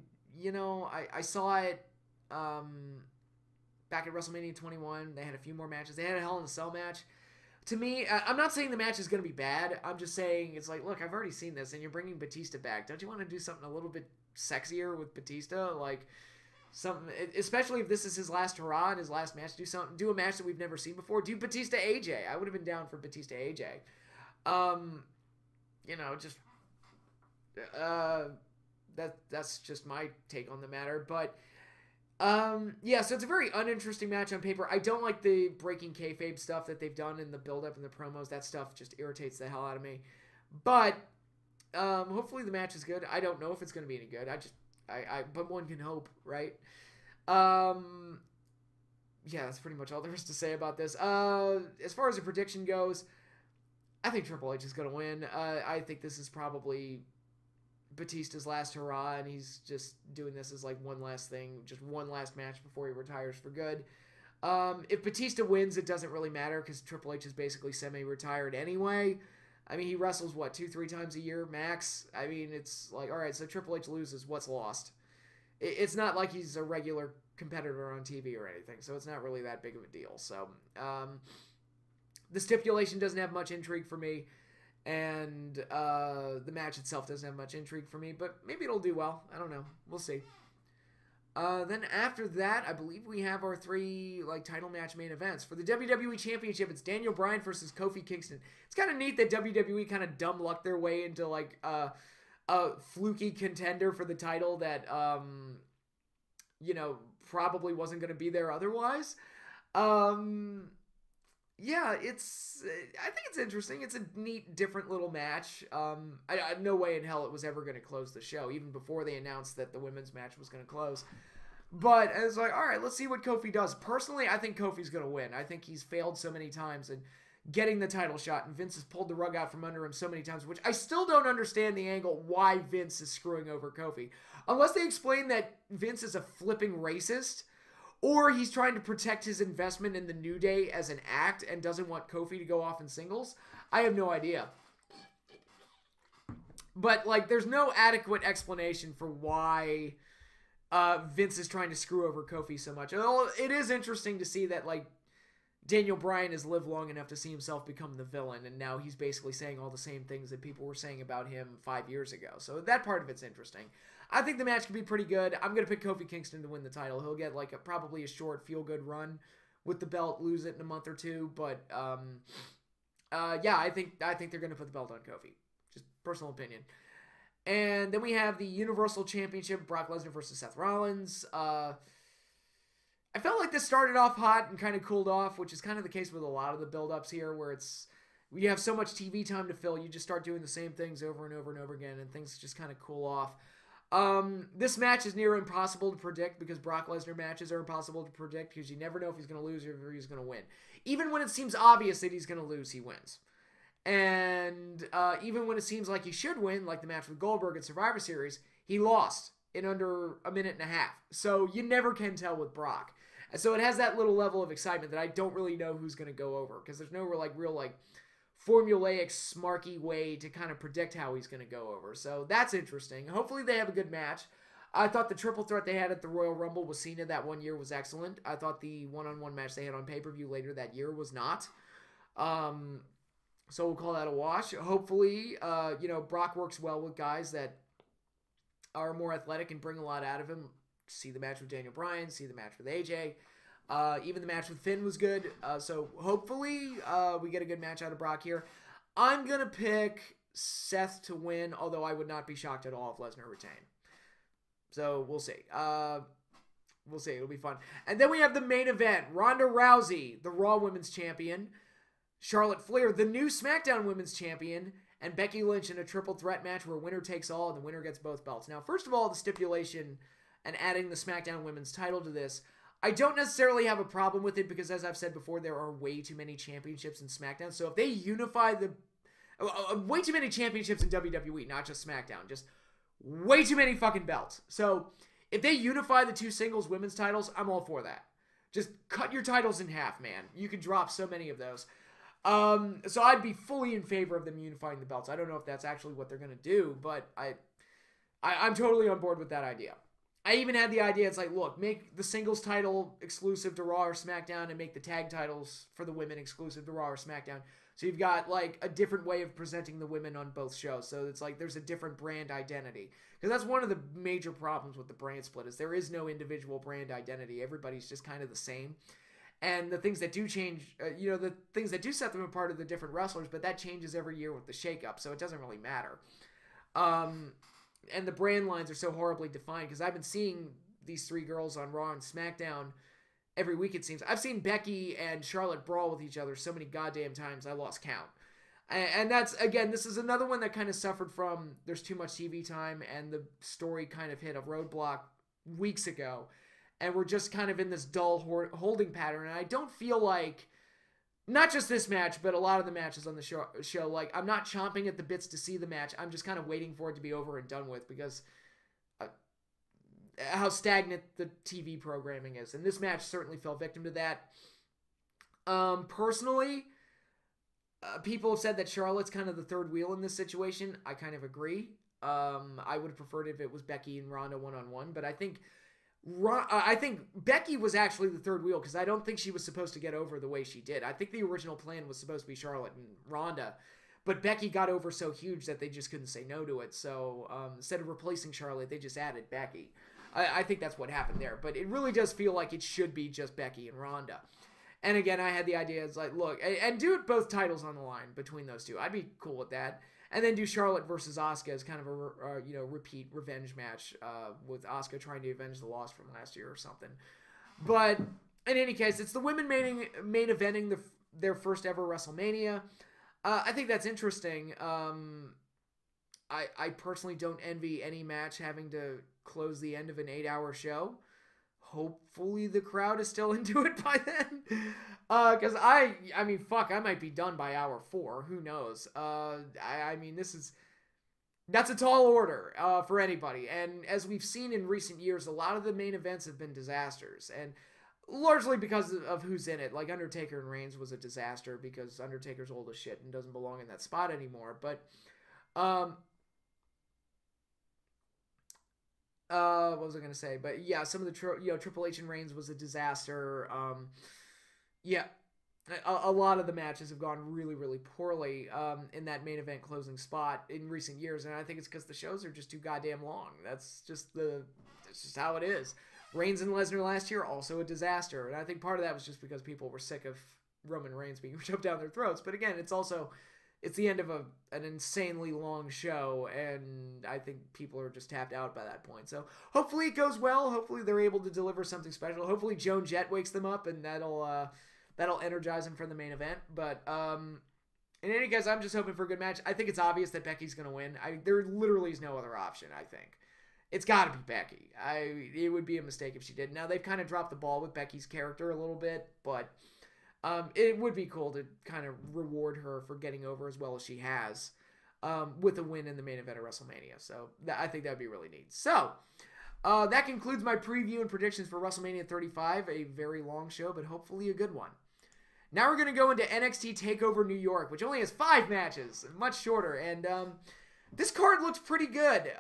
saw it back at WrestleMania 21. They had a few more matches. They had a Hell in a Cell match. To me, I'm not saying the match is going to be bad. I'm just saying it's like, look, I've already seen this, and you're bringing Batista back. Don't you want to do something a little bit sexier with Batista? Like, something, especially if this is his last hurrah and his last match. Do a match that we've never seen before. Do Batista AJ. I would have been down for Batista AJ. That's just my take on the matter. But so it's a very uninteresting match on paper. I don't like the breaking kayfabe stuff that they've done in the build-up and the promos. That stuff just irritates the hell out of me. But hopefully the match is good. I don't know if it's going to be any good. But one can hope, right? Yeah, that's pretty much all there is to say about this. As far as the prediction goes, I think Triple H is going to win. I think this is probably Batista's last hurrah, and he's just doing this as like one last thing, just one last match before he retires for good. If Batista wins, it doesn't really matter because Triple H is basically semi-retired anyway. I mean, he wrestles, 2-3 times a year, max? I mean, it's like, all right, so Triple H loses, what's lost? It's not like he's a regular competitor on TV or anything, so it's not really that big of a deal. So, the stipulation doesn't have much intrigue for me, and the match itself doesn't have much intrigue for me, but maybe it'll do well. I don't know. We'll see. Then after that, I believe we have our 3 title match main events. For the WWE Championship, it's Daniel Bryan versus Kofi Kingston. It's kind of neat that WWE kind of dumb lucked their way into a fluky contender for the title that probably wasn't going to be there otherwise. Yeah, I think it's interesting. It's a neat, different little match. No way in hell it was ever going to close the show, even before they announced that the women's match was going to close. But it's like, all right, let's see what Kofi does. Personally, I think Kofi's going to win. I think he's failed so many times in getting the title shot, and Vince has pulled the rug out from under him so many times, which I still don't understand the angle why Vince is screwing over Kofi. Unless they explain that Vince is a flipping racist, or he's trying to protect his investment in the New Day as an act and doesn't want Kofi to go off in singles. I have no idea. But, there's no adequate explanation for why Vince is trying to screw over Kofi so much. It is interesting to see that, Daniel Bryan has lived long enough to see himself become the villain, and now he's basically saying all the same things that people were saying about him 5 years ago. So that part of it's interesting. I think the match could be pretty good. I'm going to pick Kofi Kingston to win the title. He'll get probably a short feel-good run with the belt, lose it in a month or two, but yeah, I think they're going to put the belt on Kofi. Just personal opinion. And then we have the Universal Championship, Brock Lesnar versus Seth Rollins. I felt like this started off hot and kind of cooled off, which is kind of the case with a lot of the build-ups here, where you have so much TV time to fill, you just start doing the same things over and over and over again, and things just kind of cool off. This match is near impossible to predict because Brock Lesnar matches are impossible to predict because you never know if he's going to lose or if he's going to win. Even when it seems obvious that he's going to lose, he wins. And even when it seems like he should win, like the match with Goldberg at Survivor Series, he lost in under a minute and a half. So you never can tell with Brock. And so it has that little level of excitement that I don't really know who's going to go over because there's no real formulaic, smarky way to kind of predict how he's going to go over. So that's interesting. Hopefully they have a good match. I thought the triple threat they had at the Royal Rumble with Cena that one year was excellent. I thought the one-on-one match they had on pay-per-view later that year was not. So we'll call that a wash. Hopefully, Brock works well with guys that are more athletic and bring a lot out of him. See the match with Daniel Bryan, see the match with AJ. Even the match with Finn was good. So hopefully we get a good match out of Brock here. I'm going to pick Seth to win, although I would not be shocked at all if Lesnar retained. So we'll see. We'll see. It'll be fun. And then we have the main event. Ronda Rousey, the Raw Women's Champion. Charlotte Flair, the new SmackDown Women's Champion. and Becky Lynch in a triple threat match where winner takes all and the winner gets both belts. Now, first of all, the stipulation and adding the SmackDown Women's title to this, I don't necessarily have a problem with it because, as I've said before, there are way too many championships in SmackDown. So if they unify the... way too many championships in WWE, not just SmackDown. Just way too many fucking belts. So if they unify the two singles women's titles, I'm all for that. Just cut your titles in half, man. You could drop so many of those. So I'd be fully in favor of them unifying the belts. I don't know if that's actually what they're going to do, but I'm totally on board with that idea. I even had the idea, it's like, look, make the singles title exclusive to Raw or SmackDown and make the tag titles for the women exclusive to Raw or SmackDown. So you've got, like, a different way of presenting the women on both shows. So it's like there's a different brand identity. Because that's one of the major problems with the brand split is there is no individual brand identity. Everybody's just kind of the same. And the things that do change, the things that do set them apart are the different wrestlers, but that changes every year with the shakeup, so it doesn't really matter. And the brand lines are so horribly defined because I've been seeing these three girls on Raw and SmackDown every week, it seems. I've seen Becky and Charlotte brawl with each other so many goddamn times I lost count. And that's, again, this is another one that kind of suffered from there's too much TV time and the story kind of hit a roadblock weeks ago. And we're just kind of in this dull holding pattern. And I don't feel like, not just this match, but a lot of the matches on the show, like, I'm not chomping at the bits to see the match. I'm just kind of waiting for it to be over and done with because how stagnant the TV programming is. And this match certainly fell victim to that. Personally, people have said that Charlotte's kind of the third wheel in this situation. I kind of agree. I would have preferred if it was Becky and Ronda one-on-one, but I think Becky was actually the third wheel because I don't think she was supposed to get over the way she did. I think the original plan was supposed to be Charlotte and Ronda, but Becky got over so huge that they just couldn't say no to it. So instead of replacing Charlotte, they just added Becky. I think that's what happened there, but it really does feel like it should be just Becky and Ronda. And again, I had the idea, it's like, look, and do it both titles on the line between those two. I'd be cool with that. And then do Charlotte versus Asuka as kind of a repeat revenge match with Asuka trying to avenge the loss from last year or something. But in any case, it's the women main eventing their first ever WrestleMania. I think that's interesting. I personally don't envy any match having to close the end of an 8-hour show. Hopefully the crowd is still into it by then. Because I mean, fuck, I might be done by hour 4. Who knows? I mean, that's a tall order for anybody. And as we've seen in recent years, a lot of the main events have been disasters. And largely because of who's in it. Like Undertaker and Reigns was a disaster because Undertaker's old as shit and doesn't belong in that spot anymore. But, what was I going to say? But yeah, some of the, Triple H and Reigns was a disaster. Yeah, a lot of the matches have gone really, really poorly in that main event closing spot in recent years, and I think it's because the shows are just too goddamn long. That's just how it is. Reigns and Lesnar last year, also a disaster, and I think part of that was just because people were sick of Roman Reigns being shoved down their throats. But again, it's the end of an insanely long show, and I think people are just tapped out by that point. So hopefully it goes well. Hopefully they're able to deliver something special. Hopefully Joan Jett wakes them up, and that'll energize them for the main event. But in any case, I'm just hoping for a good match. I think it's obvious that Becky's going to win. There literally is no other option, I think. It's got to be Becky. It would be a mistake if she did. Now, they've kind of dropped the ball with Becky's character a little bit, but it would be cool to kind of reward her for getting over as well as she has with a win in the main event of WrestleMania. So I think that would be really neat. So that concludes my preview and predictions for WrestleMania 35, a very long show, but hopefully a good one. Now we're going to go into NXT TakeOver New York, which only has 5 matches, much shorter, and this card looks pretty good,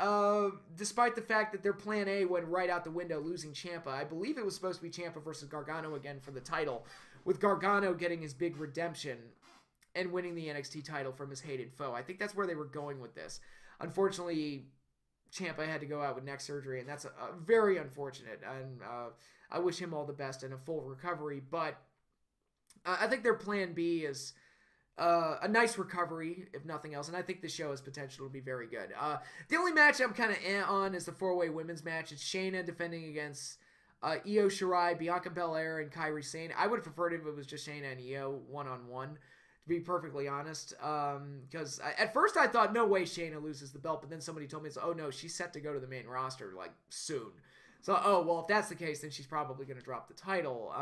despite the fact that their plan A went right out the window, losing Ciampa. I believe it was supposed to be Ciampa versus Gargano again for the title, with Gargano getting his big redemption and winning the NXT title from his hated foe. I think that's where they were going with this. Unfortunately, Ciampa had to go out with neck surgery, and that's very unfortunate, and I wish him all the best and a full recovery, but I think their plan B is a nice recovery, if nothing else, and I think the show has potential to be very good. The only match I'm kind of on is the 4-way women's match. It's Shayna defending against Io Shirai, Bianca Belair, and Kairi Sane. I would have preferred if it was just Shayna and Io one-on-one. to be perfectly honest. Because at first I thought, no way Shayna loses the belt, but then somebody told me, oh no, she's set to go to the main roster, like, soon. So, oh, well, if that's the case, then she's probably going to drop the title.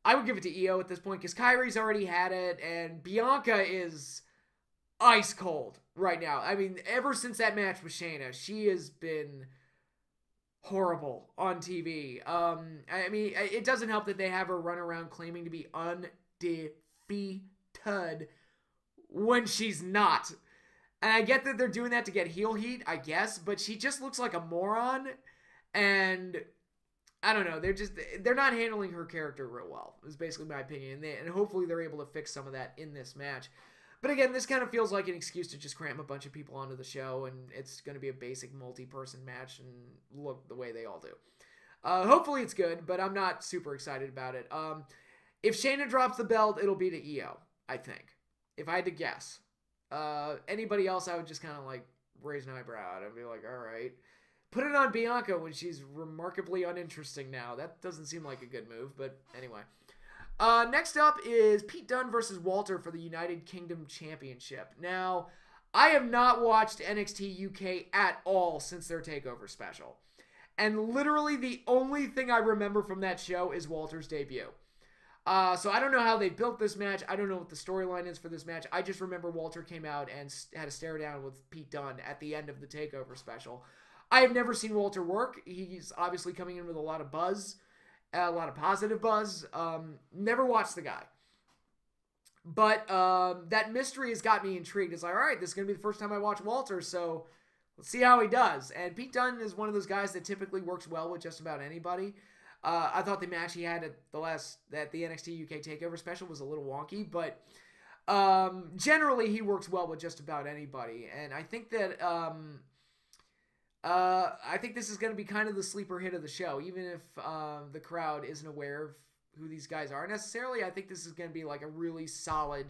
I would give it to Io at this point, because Kairi's already had it, and Bianca is ice cold right now. I mean, ever since that match with Shayna, she has been horrible on TV. I mean, it doesn't help that they have her run around claiming to be undefeated when she's not. And I get that they're doing that to get heel heat, I guess, but she just looks like a moron, and I don't know, they're not handling her character real well, is basically my opinion, and hopefully they're able to fix some of that in this match. But again, this kind of feels like an excuse to just cram a bunch of people onto the show, and it's going to be a basic multi-person match and look the way they all do. Hopefully it's good, but I'm not super excited about it. If Shayna drops the belt, it'll be to Io, I think. If I had to guess. Anybody else, I would just kind of like raise an eyebrow at. I'd be like, all right. Put it on Bianca when she's remarkably uninteresting now. That doesn't seem like a good move, but anyway. Next up is Pete Dunne versus Walter for the United Kingdom Championship. Now, I have not watched NXT UK at all since their Takeover special. And literally the only thing I remember from that show is Walter's debut. So I don't know how they built this match. I don't know what the storyline is for this match. I just remember Walter came out and had a stare down with Pete Dunne at the end of the Takeover special. I have never seen Walter work. He's obviously coming in with a lot of buzz. A lot of positive buzz. Never watched the guy. But that mystery has got me intrigued. It's like, all right, this is going to be the first time I watch Walter, so let's see how he does. And Pete Dunne is one of those guys that typically works well with just about anybody. I thought the match he had at the NXT UK TakeOver special was a little wonky, but generally he works well with just about anybody. And I think that I think this is going to be kind of the sleeper hit of the show, even if the crowd isn't aware of who these guys are necessarily. I think this is going to be like a really solid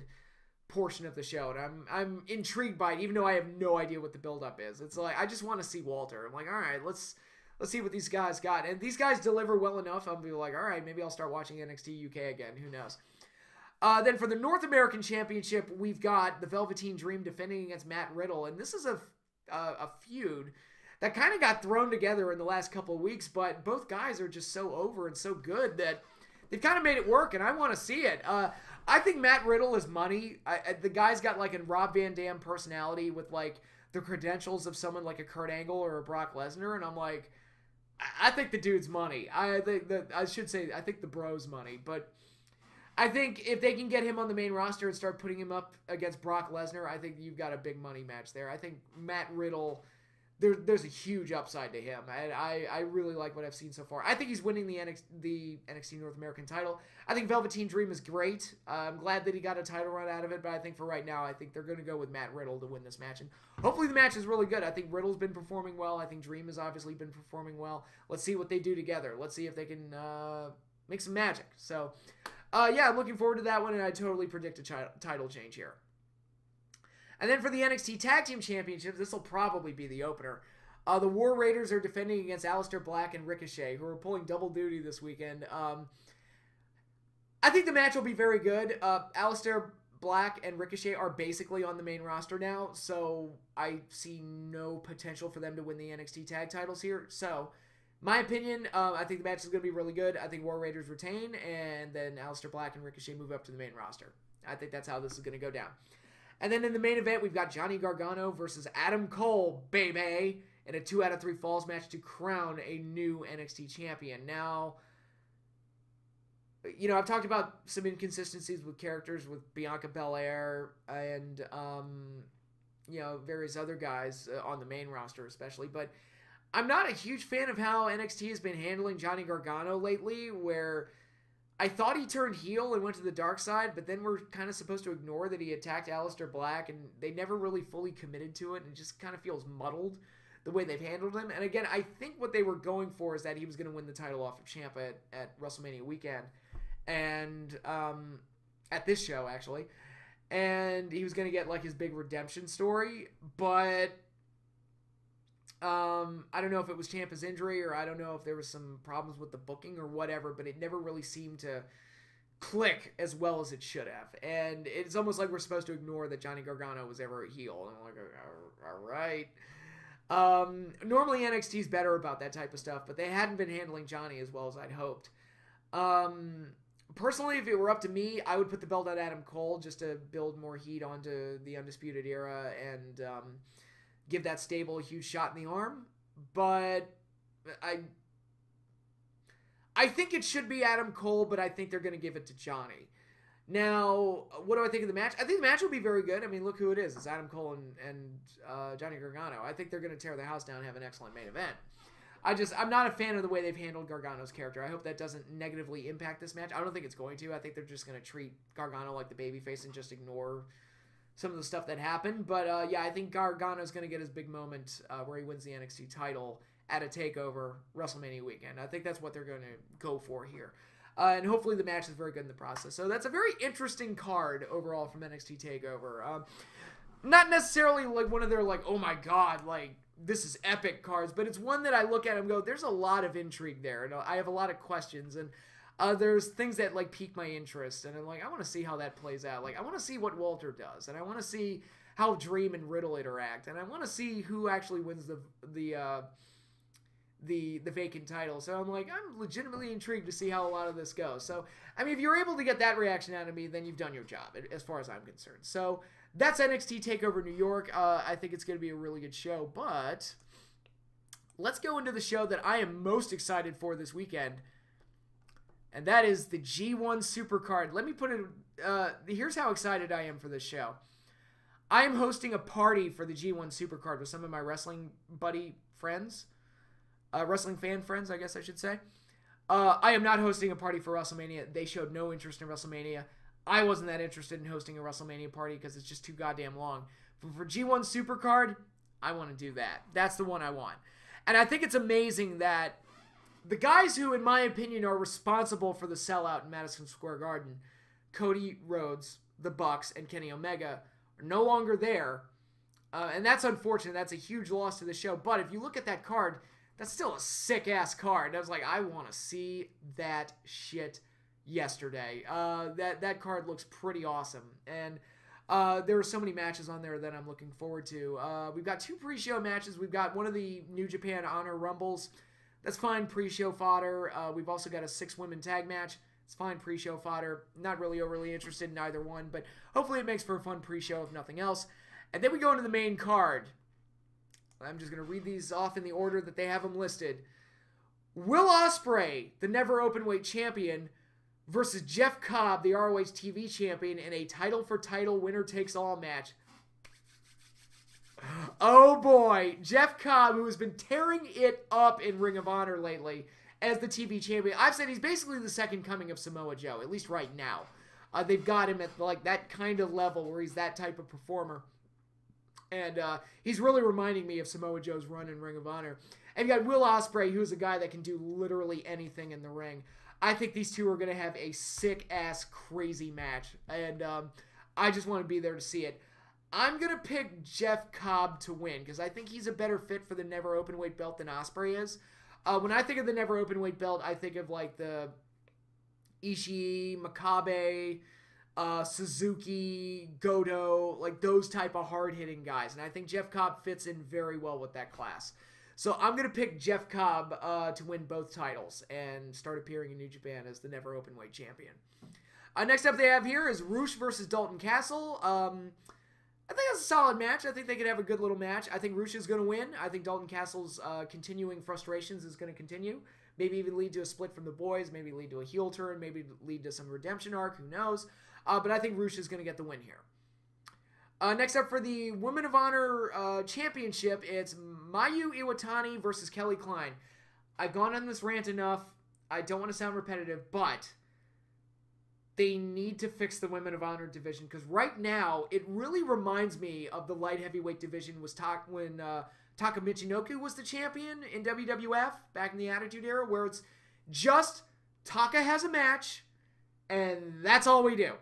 portion of the show, and I'm intrigued by it, even though I have no idea what the build-up is. It's like, I just want to see Walter. I'm like, all right, let's see what these guys got. And these guys deliver well enough. I'll be like, all right, maybe I'll start watching NXT UK again. Who knows? Then for the North American Championship, we've got the Velveteen Dream defending against Matt Riddle, and this is a feud that kind of got thrown together in the last couple of weeks, but both guys are just so over and so good that they've kind of made it work, and I want to see it. I think Matt Riddle is money. The guy's got like a Rob Van Dam personality with like the credentials of someone like a Kurt Angle or a Brock Lesnar, and I'm like, I think the dude's money. I think the bro's money, but I think if they can get him on the main roster and start putting him up against Brock Lesnar, I think you've got a big money match there. I think Matt Riddle, there's a huge upside to him, and I really like what I've seen so far. I think he's winning the NXT North American title. I think Velveteen Dream is great. I'm glad that he got a title run out of it, but I think for right now, I think they're going to go with Matt Riddle to win this match, and hopefully the match is really good. I think Riddle's been performing well. I think Dream has obviously been performing well. Let's see what they do together. Let's see if they can make some magic. So, yeah, I'm looking forward to that one, and I totally predict a title change here. And then for the NXT Tag Team Championships, this will probably be the opener. The War Raiders are defending against Aleistair Black and Ricochet, who are pulling double duty this weekend. I think the match will be very good. Aleistair Black and Ricochet are basically on the main roster now, so I see no potential for them to win the NXT Tag titles here. So, my opinion, I think the match is going to be really good. I think War Raiders retain, and then Aleistair Black and Ricochet move up to the main roster. I think that's how this is going to go down. And then in the main event, we've got Johnny Gargano versus Adam Cole, baby, in a 2 out of 3 falls match to crown a new NXT champion. Now, you know, I've talked about some inconsistencies with characters with Bianca Belair and, you know, various other guys on the main roster especially, but I'm not a huge fan of how NXT has been handling Johnny Gargano lately, where I thought he turned heel and went to the dark side, but then we're kind of supposed to ignore that he attacked Aleistair Black, and they never really fully committed to it, and it just kind of feels muddled the way they've handled him. And again, I think what they were going for is that he was going to win the title off of Ciampa at WrestleMania weekend, and at this show, actually. And he was going to get like his big redemption story, but I don't know if it was Ciampa's injury, or I don't know if there was some problems with the booking or whatever, but it never really seemed to click as well as it should have. And it's almost like we're supposed to ignore that Johnny Gargano was ever a heel. And I'm like, all right. Normally NXT's better about that type of stuff, but they hadn't been handling Johnny as well as I'd hoped. Personally, if it were up to me, I would put the belt on Adam Cole just to build more heat onto the Undisputed Era and give that stable a huge shot in the arm. But I think it should be Adam Cole, but I think they're going to give it to Johnny. Now, what do I think of the match? I think the match will be very good. I mean, look who it is. It's Adam Cole and Johnny Gargano. I think they're going to tear the house down and have an excellent main event. I'm not a fan of the way they've handled Gargano's character. I hope that doesn't negatively impact this match. I don't think it's going to. I think they're just going to treat Gargano like the babyface and just ignore some of the stuff that happened. But, yeah, I think Gargano's going to get his big moment where he wins the NXT title at a TakeOver WrestleMania weekend. I think that's what they're going to go for here. And hopefully the match is very good in the process. So that's a very interesting card overall from NXT TakeOver. Not necessarily like one of their like, oh my god, like this is epic cards, but it's one that I look at and go, there's a lot of intrigue there. And I have a lot of questions, and there's things that like pique my interest, and I'm like, I want to see how that plays out. Like I want to see what Walter does, and I want to see how Dream and Riddle interact, and I want to see who actually wins the vacant title. So I'm like, I'm legitimately intrigued to see how a lot of this goes. So, I mean, if you're able to get that reaction out of me, then you've done your job, as far as I'm concerned. So, that's NXT TakeOver New York. I think it's going to be a really good show, but let's go into the show that I am most excited for this weekend, and that is the G1 Supercard. Let me put it, here's how excited I am for this show. I am hosting a party for the G1 Supercard with some of my wrestling buddy friends. Wrestling fan friends, I guess I should say. I am not hosting a party for WrestleMania. They showed no interest in WrestleMania. I wasn't that interested in hosting a WrestleMania party because it's just too goddamn long. But for G1 Supercard, I want to do that. That's the one I want. And I think it's amazing that the guys who, in my opinion, are responsible for the sellout in Madison Square Garden, Cody Rhodes, the Bucks, and Kenny Omega, are no longer there. And that's unfortunate. That's a huge loss to the show. But if you look at that card, that's still a sick-ass card. And I was like, I want to see that shit yesterday. That card looks pretty awesome. And there are so many matches on there that I'm looking forward to. We've got 2 pre-show matches. We've got one of the New Japan Honor Rumbles. That's fine pre-show fodder. We've also got a 6-women tag match. It's fine pre-show fodder. Not really overly interested in either one, but hopefully it makes for a fun pre-show if nothing else. And then we go into the main card. I'm just going to read these off in the order that they have them listed. Will Ospreay, the never openweight champion, versus Jeff Cobb, the ROH TV champion, in a title-for-title winner-takes-all match. Oh boy, Jeff Cobb, who has been tearing it up in Ring of Honor lately as the TV champion. I've said he's basically the second coming of Samoa Joe, at least right now. They've got him at like that kind of level where he's that type of performer. And he's really reminding me of Samoa Joe's run in Ring of Honor. And you got Will Ospreay, who's a guy that can do literally anything in the ring. I think these two are going to have a sick-ass, crazy match. And I just want to be there to see it. I'm going to pick Jeff Cobb to win because I think he's a better fit for the never openweight belt than Ospreay is. When I think of the never openweight belt, I think of like the Ishii, Makabe, Suzuki, Goto, like those type of hard-hitting guys. And I think Jeff Cobb fits in very well with that class. So I'm going to pick Jeff Cobb to win both titles and start appearing in New Japan as the never openweight champion. Next up they have here is Rush versus Dalton Castle. I think that's a solid match. I think they could have a good little match. I think Rush is going to win. I think Dalton Castle's continuing frustrations is going to continue. Maybe even lead to a split from the boys. Maybe lead to a heel turn. Maybe lead to some redemption arc. Who knows? But I think Rush is going to get the win here. Next up for the Women of Honor Championship, it's Mayu Iwatani versus Kelly Klein. I've gone on this rant enough. I don't want to sound repetitive, but they need to fix the Women of Honor division because right now it really reminds me of the light heavyweight division when Taka Michinoku was the champion in WWF back in the Attitude Era, where it's just Taka has a match and that's all we do.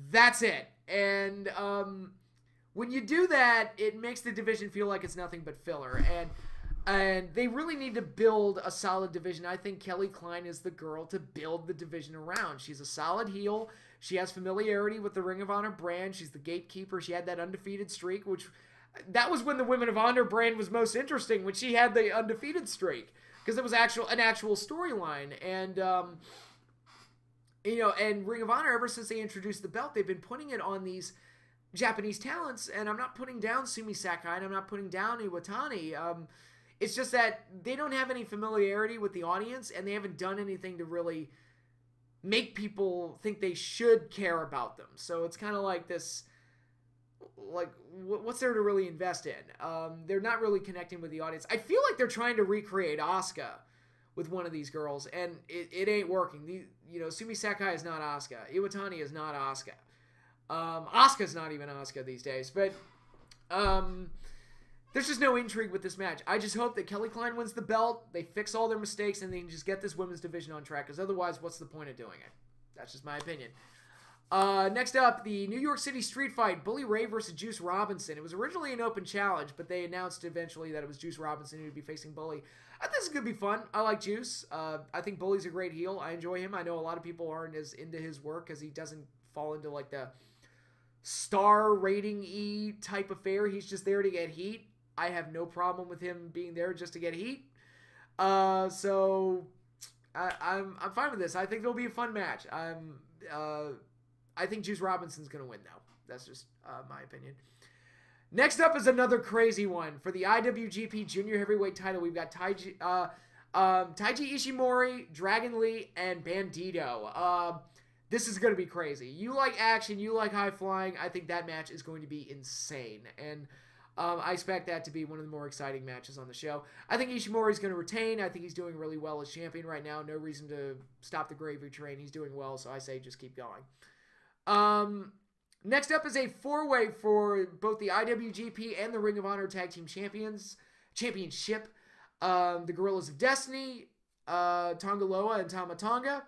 That's it. And when you do that, it makes the division feel like it's nothing but filler. And And they really need to build a solid division. I think Kelly Klein is the girl to build the division around. She's a solid heel. She has familiarity with the Ring of Honor brand. She's the gatekeeper. She had that undefeated streak, which that was when the Women of Honor brand was most interesting, when she had the undefeated streak, because it was an actual storyline. And and Ring of Honor, ever since they introduced the belt, they've been putting it on these Japanese talents. And I'm not putting down Sumi Sakai, and I'm not putting down Iwatani. It's just that they don't have any familiarity with the audience, and they haven't done anything to really make people think they should care about them. So it's kind of like this, like, what's there to really invest in? They're not really connecting with the audience. I feel like they're trying to recreate Asuka with one of these girls, and it ain't working. Sumi Sakai is not Asuka. Iwatani is not Asuka. Asuka's not even Asuka these days. But there's just no intrigue with this match. I just hope that Kelly Klein wins the belt, they fix all their mistakes, and they can just get this women's division on track, because otherwise, what's the point of doing it? That's just my opinion. Next up, the New York City Street Fight, Bully Ray versus Juice Robinson. It was originally an open challenge, but they announced eventually that it was Juice Robinson who would be facing Bully. I think this is going to be fun. I like Juice. I think Bully's a great heel. I enjoy him. I know a lot of people aren't as into his work because he doesn't fall into like the star rating-y type affair. He's just there to get heat. I have no problem with him being there just to get heat. So I'm fine with this. I think it'll be a fun match. I think Juice Robinson's going to win, though. That's just my opinion. Next up is another crazy one. For the IWGP Junior Heavyweight title, we've got Taiji Ishimori, Dragon Lee, and Bandito. This is going to be crazy. You like action, you like high flying. I think that match is going to be insane. And I expect that to be one of the more exciting matches on the show. I think Ishimori's going to retain. I think he's doing really well as champion right now. No reason to stop the gravy train. He's doing well, so I say just keep going. Next up is a four-way for both the IWGP and the Ring of Honor Tag Team Championship. The Gorillas of Destiny, Tonga Loa and Tama Tonga,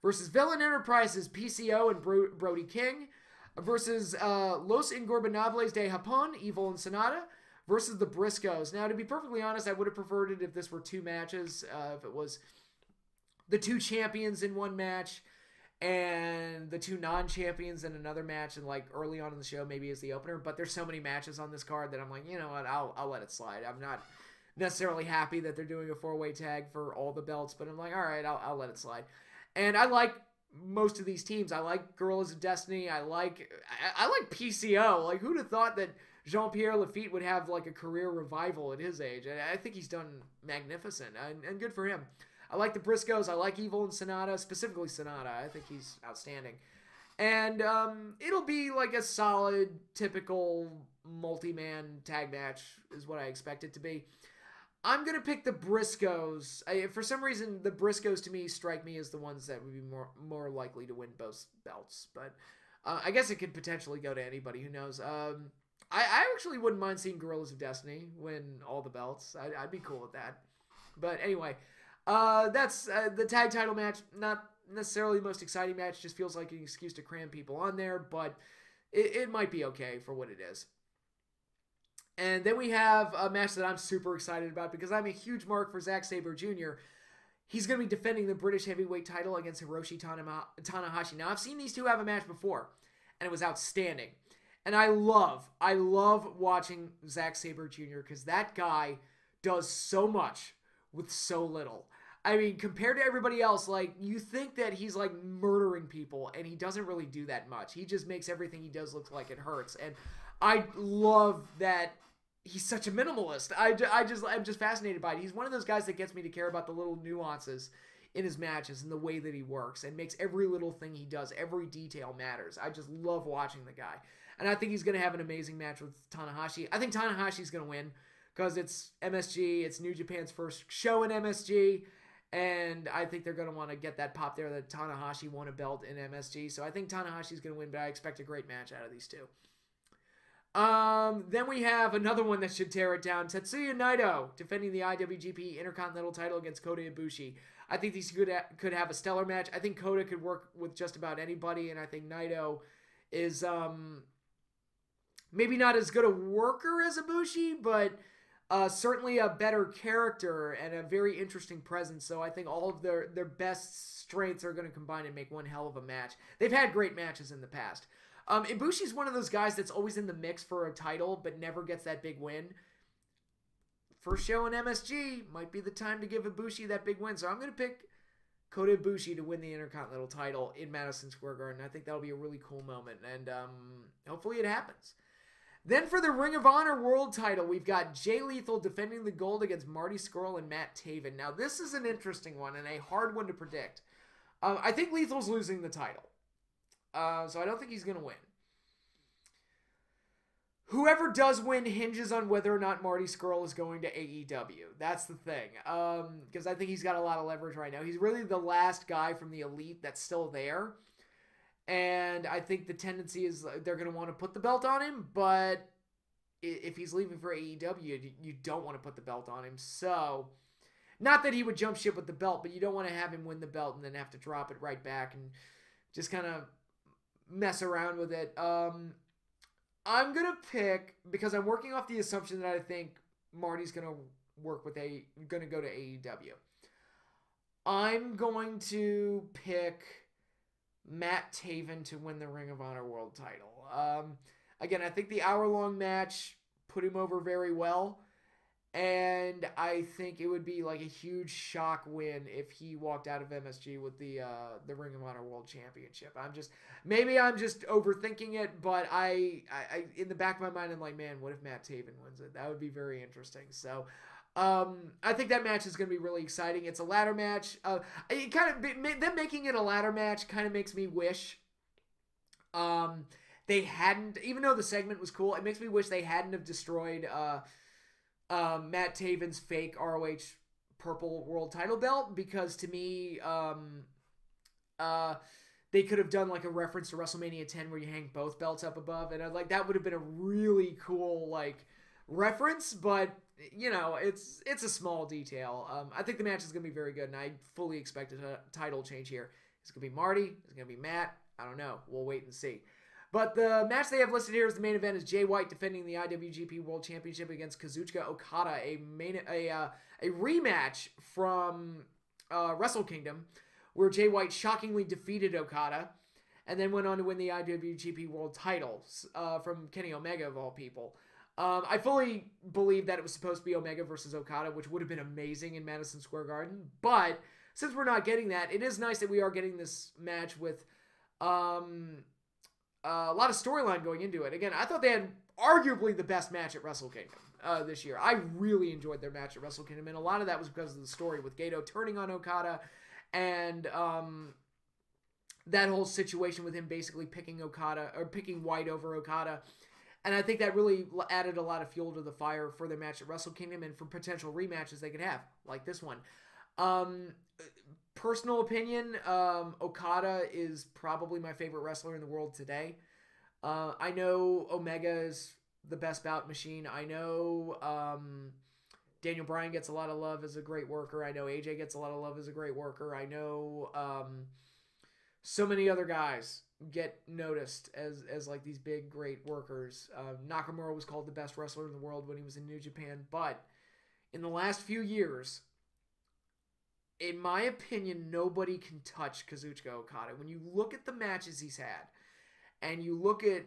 versus Villain Enterprises, PCO and Brody King, versus Los Ingorbenables de Japón, Evil and Sonata, versus the Briscoes. Now, to be perfectly honest, I would have preferred it if this were two matches, if it was the two champions in one match and the two non-champions in another match, and like early on in the show maybe as the opener. But there's so many matches on this card that I'm like, you know what, I'll let it slide. I'm not necessarily happy that they're doing a four-way tag for all the belts, but I'm like, all right, I'll let it slide. And I like most of these teams. I like Gorillas of Destiny. I like PCO. Like, who'd have thought that Jean-Pierre Lafitte would have like a career revival at his age? I think he's done magnificent, and good for him. I like the Briscoes. I like Evil and Sonata, specifically Sonata. I think he's outstanding. And it'll be like a solid, typical multi-man tag match is what I expect it to be. I'm going to pick the Briscoes. For some reason, the Briscoes to me strike me as the ones that would be more likely to win both belts. But I guess it could potentially go to anybody. Who knows? I actually wouldn't mind seeing Gorillas of Destiny win all the belts. I'd be cool with that. But anyway, that's the tag title match. Not necessarily the most exciting match. Just feels like an excuse to cram people on there. But it might be okay for what it is. And then we have a match that I'm super excited about because I'm a huge mark for Zack Sabre Jr. He's going to be defending the British Heavyweight title against Hiroshi Tanahashi. Now, I've seen these two have a match before, and it was outstanding. And I love watching Zack Sabre Jr. because that guy does so much with so little. I mean, compared to everybody else, like, you think that he's, like, murdering people, and he doesn't really do that much. He just makes everything he does look like it hurts. And I love that he's such a minimalist. I'm just fascinated by it. He's one of those guys that gets me to care about the little nuances in his matches and the way that he works and makes every little thing he does, every detail matters. I just love watching the guy. And I think he's going to have an amazing match with Tanahashi. I think Tanahashi's going to win because it's MSG. It's New Japan's first show in MSG. And I think they're going to want to get that pop there that Tanahashi won a belt in MSG. So I think Tanahashi's going to win, but I expect a great match out of these two. Then we have another one that should tear it down. Tetsuya Naito defending the IWGP Intercontinental title against Kota Ibushi. I think these could have a stellar match. I think Kota could work with just about anybody, and I think Naito is maybe not as good a worker as Ibushi, but certainly a better character and a very interesting presence. So I think all of their best strengths are going to combine and make one hell of a match. They've had great matches in the past. Ibushi's one of those guys that's always in the mix for a title, but never gets that big win. First show in MSG might be the time to give Ibushi that big win. So I'm going to pick Kota Ibushi to win the Intercontinental title in Madison Square Garden. I think that'll be a really cool moment, and hopefully it happens. Then for the Ring of Honor World title, we've got Jay Lethal defending the gold against Marty Scurll and Matt Taven. Now, this is an interesting one and a hard one to predict. I think Lethal's losing the title, so I don't think he's going to win. Whoever does win hinges on whether or not Marty Scurll is going to AEW. That's the thing. Because I think he's got a lot of leverage right now. He's really the last guy from the Elite that's still there. And I think the tendency is they're going to want to put the belt on him. But if he's leaving for AEW, you don't want to put the belt on him. So, not that he would jump ship with the belt, but you don't want to have him win the belt and then have to drop it right back and just kind of mess around with it. I'm going to pick, because I'm working off the assumption that I think Marty's going to go to AEW. I'm going to pick Matt Taven to win the Ring of Honor World title. Again, I think the hour-long match put him over very well, and I think it would be like a huge shock win if he walked out of MSG with the Ring of Honor World Championship. Maybe I'm just overthinking it, but I in the back of my mind, I'm like, man, what if Matt Taven wins it? That would be very interesting. So, I think that match is going to be really exciting. It's a ladder match. Them making it a ladder match kind of makes me wish they hadn't, even though the segment was cool, it makes me wish they hadn't have destroyed Matt Taven's fake ROH purple world title belt, because to me, they could have done like a reference to WrestleMania 10 where you hang both belts up above, and that would have been a really cool like reference, but you know, it's a small detail. I think the match is going to be very good, and I fully expect a title change here. It's going to be Marty. It's going to be Matt. I don't know. We'll wait and see. But the match they have listed here as the main event is Jay White defending the IWGP World Championship against Kazuchika Okada, a rematch from Wrestle Kingdom, where Jay White shockingly defeated Okada and then went on to win the IWGP World title from Kenny Omega, of all people. I fully believe that it was supposed to be Omega versus Okada, which would have been amazing in Madison Square Garden. But since we're not getting that, it is nice that we are getting this match with a lot of storyline going into it. Again, I thought they had arguably the best match at Wrestle Kingdom this year. I really enjoyed their match at Wrestle Kingdom, and a lot of that was because of the story with Gato turning on Okada and that whole situation with him basically picking White over Okada. And I think that really added a lot of fuel to the fire for their match at Wrestle Kingdom and for potential rematches they could have, like this one. Personal opinion, Okada is probably my favorite wrestler in the world today. I know Omega is the best bout machine. I know Daniel Bryan gets a lot of love as a great worker. I know AJ gets a lot of love as a great worker. I know so many other guys get noticed as like these big, great workers. Nakamura was called the best wrestler in the world when he was in New Japan, but in the last few years, in my opinion, nobody can touch Kazuchika Okada. When you look at the matches he's had, and you look at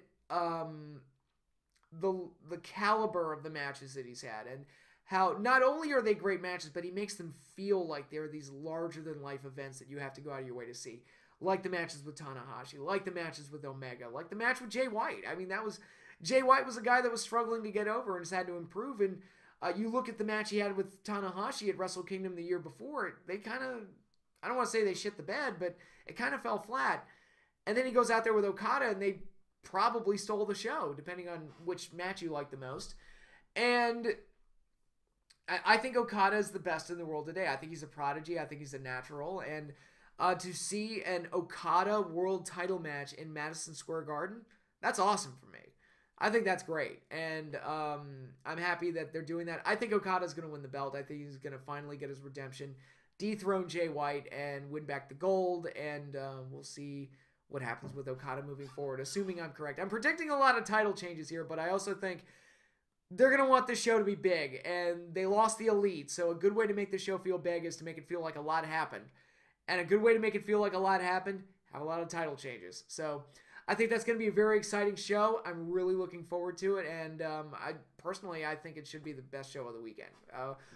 the caliber of the matches that he's had, and how not only are they great matches, but he makes them feel like they're these larger-than-life events that you have to go out of your way to see. Like the matches with Tanahashi, like the matches with Omega, like the match with Jay White. I mean, Jay White was a guy that was struggling to get over and has had to improve, and you look at the match he had with Tanahashi at Wrestle Kingdom the year before, they kind of, I don't want to say they shit the bed, but it kind of fell flat. And then he goes out there with Okada, and they probably stole the show, depending on which match you like the most. And I think Okada is the best in the world today. I think he's a prodigy. I think he's a natural. And to see an Okada world title match in Madison Square Garden, that's awesome for me. I think that's great, and I'm happy that they're doing that. I think Okada's going to win the belt. I think he's going to finally get his redemption, dethrone Jay White, and win back the gold, and we'll see what happens with Okada moving forward, assuming I'm correct. I'm predicting a lot of title changes here, but I also think they're going to want this show to be big, and they lost the Elite, so a good way to make the show feel big is to make it feel like a lot happened. And a good way to make it feel like a lot happened, have a lot of title changes. So I think that's going to be a very exciting show. I'm really looking forward to it, and I think it should be the best show of the weekend.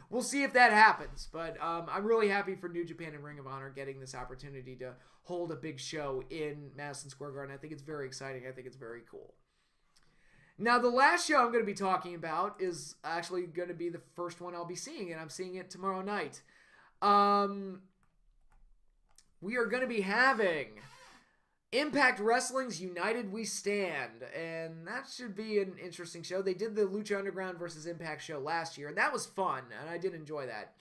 We'll see if that happens, but I'm really happy for New Japan and Ring of Honor getting this opportunity to hold a big show in Madison Square Garden. I think it's very exciting. I think it's very cool. Now, the last show I'm going to be talking about is actually going to be the first one I'll be seeing, and I'm seeing it tomorrow night. We are going to be having Impact Wrestling's United We Stand, and that should be an interesting show. They did the Lucha Underground versus Impact show last year, and that was fun, and I did enjoy that.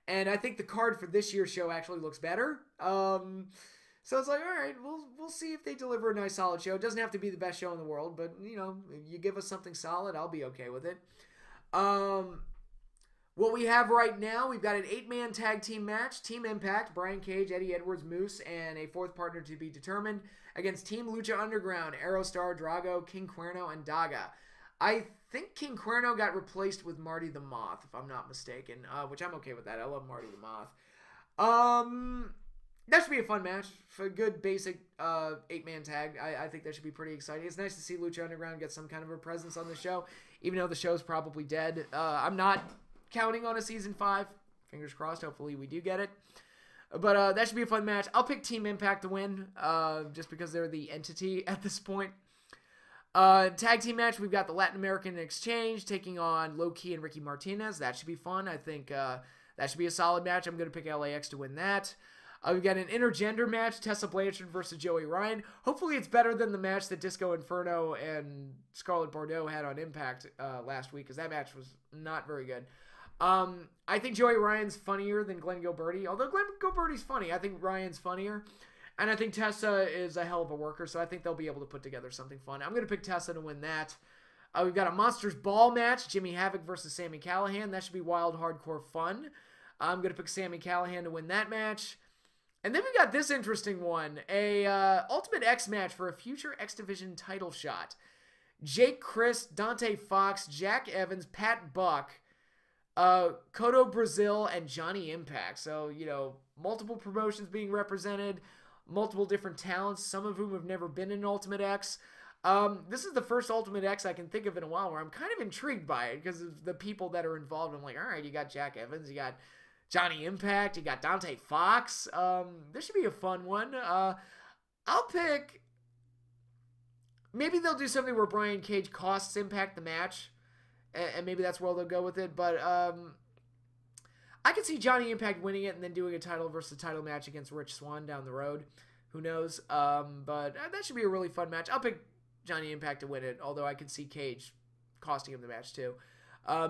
And I think the card for this year's show actually looks better. So it's like, all right, we'll see if they deliver a nice, solid show. It doesn't have to be the best show in the world, but, you know, if you give us something solid, I'll be okay with it. What we have right now, we've got an 8-man tag team match. Team Impact, Brian Cage, Eddie Edwards, Moose, and a fourth partner to be determined against Team Lucha Underground, Aerostar, Drago, King Cuerno, and Daga. I think King Cuerno got replaced with Marty the Moth, if I'm not mistaken, which I'm okay with that. I love Marty the Moth. That should be a fun match. For a good basic 8-man tag, I think that should be pretty exciting. It's nice to see Lucha Underground get some kind of a presence on the show, even though the show's probably dead. I'm not counting on a Season 5. Fingers crossed. Hopefully we do get it. But that should be a fun match. I'll pick Team Impact to win, just because they're the entity at this point. Tag team match, we've got the Latin American Exchange taking on Low Key and Ricky Martinez. That should be fun. I think that should be a solid match. I'm going to pick LAX to win that. We've got an intergender match, Tessa Blanchard versus Joey Ryan. Hopefully it's better than the match that Disco Inferno and Scarlett Bordeaux had on Impact last week, because that match was not very good. I think Joey Ryan's funnier than Glenn Gilberti. Although Glenn Gilberti's funny, I think Ryan's funnier. And I think Tessa is a hell of a worker, so I think they'll be able to put together something fun. I'm going to pick Tessa to win that. We've got a Monsters Ball match, Jimmy Havoc versus Sami Callihan. That should be wild, hardcore fun. I'm going to pick Sami Callihan to win that match. And then we got this interesting one, a Ultimate X match for a future X Division title shot. Jake Crist, Dante Fox, Jack Evans, Pat Buck, Cotto Brazil, and Johnny Impact. So, you know, multiple promotions being represented, multiple different talents, some of whom have never been in Ultimate X. This is the first Ultimate X I can think of in a while where I'm kind of intrigued by it because of the people that are involved. I'm like, all right, you got Jack Evans, you got Johnny Impact, you got Dante Fox. This should be a fun one. I'll pick... Maybe they'll do something where Brian Cage costs Impact the match, and maybe that's where they'll go with it. But I could see Johnny Impact winning it and then doing a title versus title match against Rich Swann down the road. Who knows? But that should be a really fun match. I'll pick Johnny Impact to win it, although I could see Cage costing him the match too.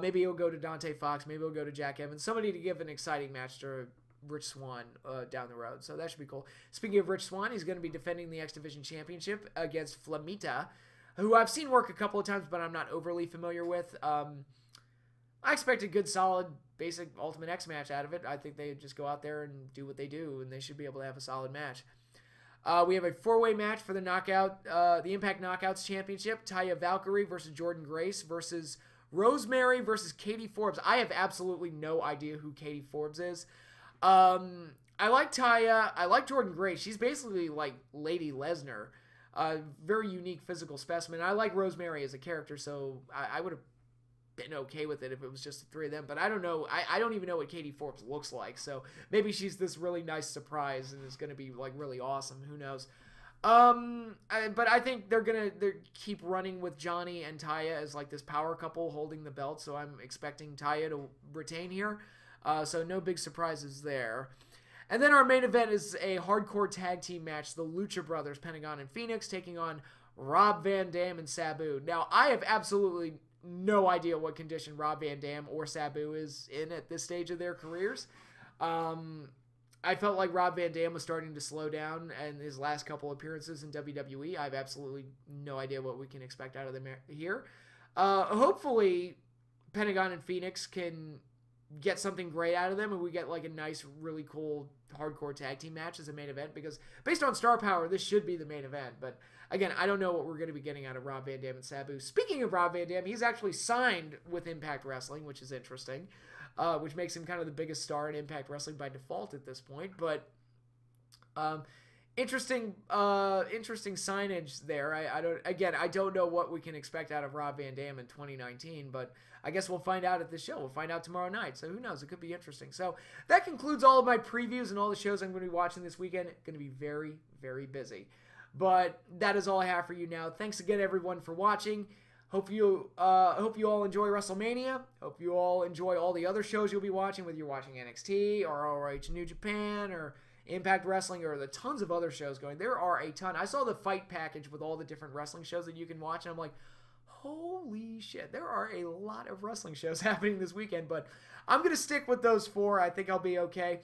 Maybe he'll go to Dante Fox. Maybe he'll go to Jack Evans. Somebody to give an exciting match to Rich Swann down the road. So that should be cool. Speaking of Rich Swann, he's going to be defending the X Division Championship against Flamita, who I've seen work a couple of times, but I'm not overly familiar with. I expect a good, solid, basic Ultimate X match out of it. I think they just go out there and do what they do, and they should be able to have a solid match. We have a 4-way match for the the Impact Knockouts Championship. Taya Valkyrie versus Jordynne Grace versus Rosemary versus Katie Forbes. I have absolutely no idea who Katie Forbes is. I like Taya. I like Jordynne Grace. She's basically like Lady Lesnar. Very unique physical specimen. I like Rosemary as a character, so I would have been okay with it if it was just the three of them. But I don't know. I don't even know what Katie Forbes looks like. So maybe she's this really nice surprise and is going to be like really awesome. Who knows? But I think they're keep running with Johnny and Taya as like this power couple holding the belt. So I'm expecting Taya to retain here. So no big surprises there. And then our main event is a hardcore tag team match. The Lucha Brothers, Pentagon and Phoenix, taking on Rob Van Dam and Sabu. Now, I have absolutely no idea what condition Rob Van Dam or Sabu is in at this stage of their careers. I felt like Rob Van Dam was starting to slow down in his last couple appearances in WWE. I have absolutely no idea what we can expect out of them here. Hopefully, Pentagon and Phoenix can get something great out of them and we get like a nice, really cool hardcore tag team match as a main event, because based on star power, this should be the main event. But again, I don't know what we're going to be getting out of Rob Van Dam and Sabu. Speaking of Rob Van Dam, he's actually signed with Impact Wrestling, which is interesting, which makes him kind of the biggest star in Impact Wrestling by default at this point. But interesting signage there. I don't know what we can expect out of Rob Van Dam in 2019, but I guess we'll find out at this show. We'll find out tomorrow night. So who knows? It could be interesting. So that concludes all of my previews and all the shows I'm going to be watching this weekend. Going to be very, very busy. But that is all I have for you now. Thanks again, everyone, for watching. Hope you all enjoy WrestleMania. Hope you all enjoy all the other shows you'll be watching, whether you're watching NXT or ROH New Japan or Impact Wrestling or the tons of other shows going. There are a ton. I saw the fight package with all the different wrestling shows that you can watch, and I'm like, holy shit, there are a lot of wrestling shows happening this weekend, but I'm going to stick with those 4. I think I'll be okay.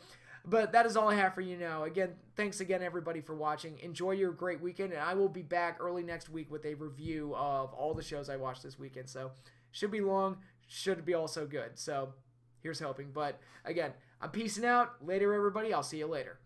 But that is all I have for you now. Again, thanks again, everybody, for watching. Enjoy your great weekend, and I will be back early next week with a review of all the shows I watched this weekend. So, should be long, should be also good. So, here's hoping. But, again, I'm peacing out. Later, everybody. I'll see you later.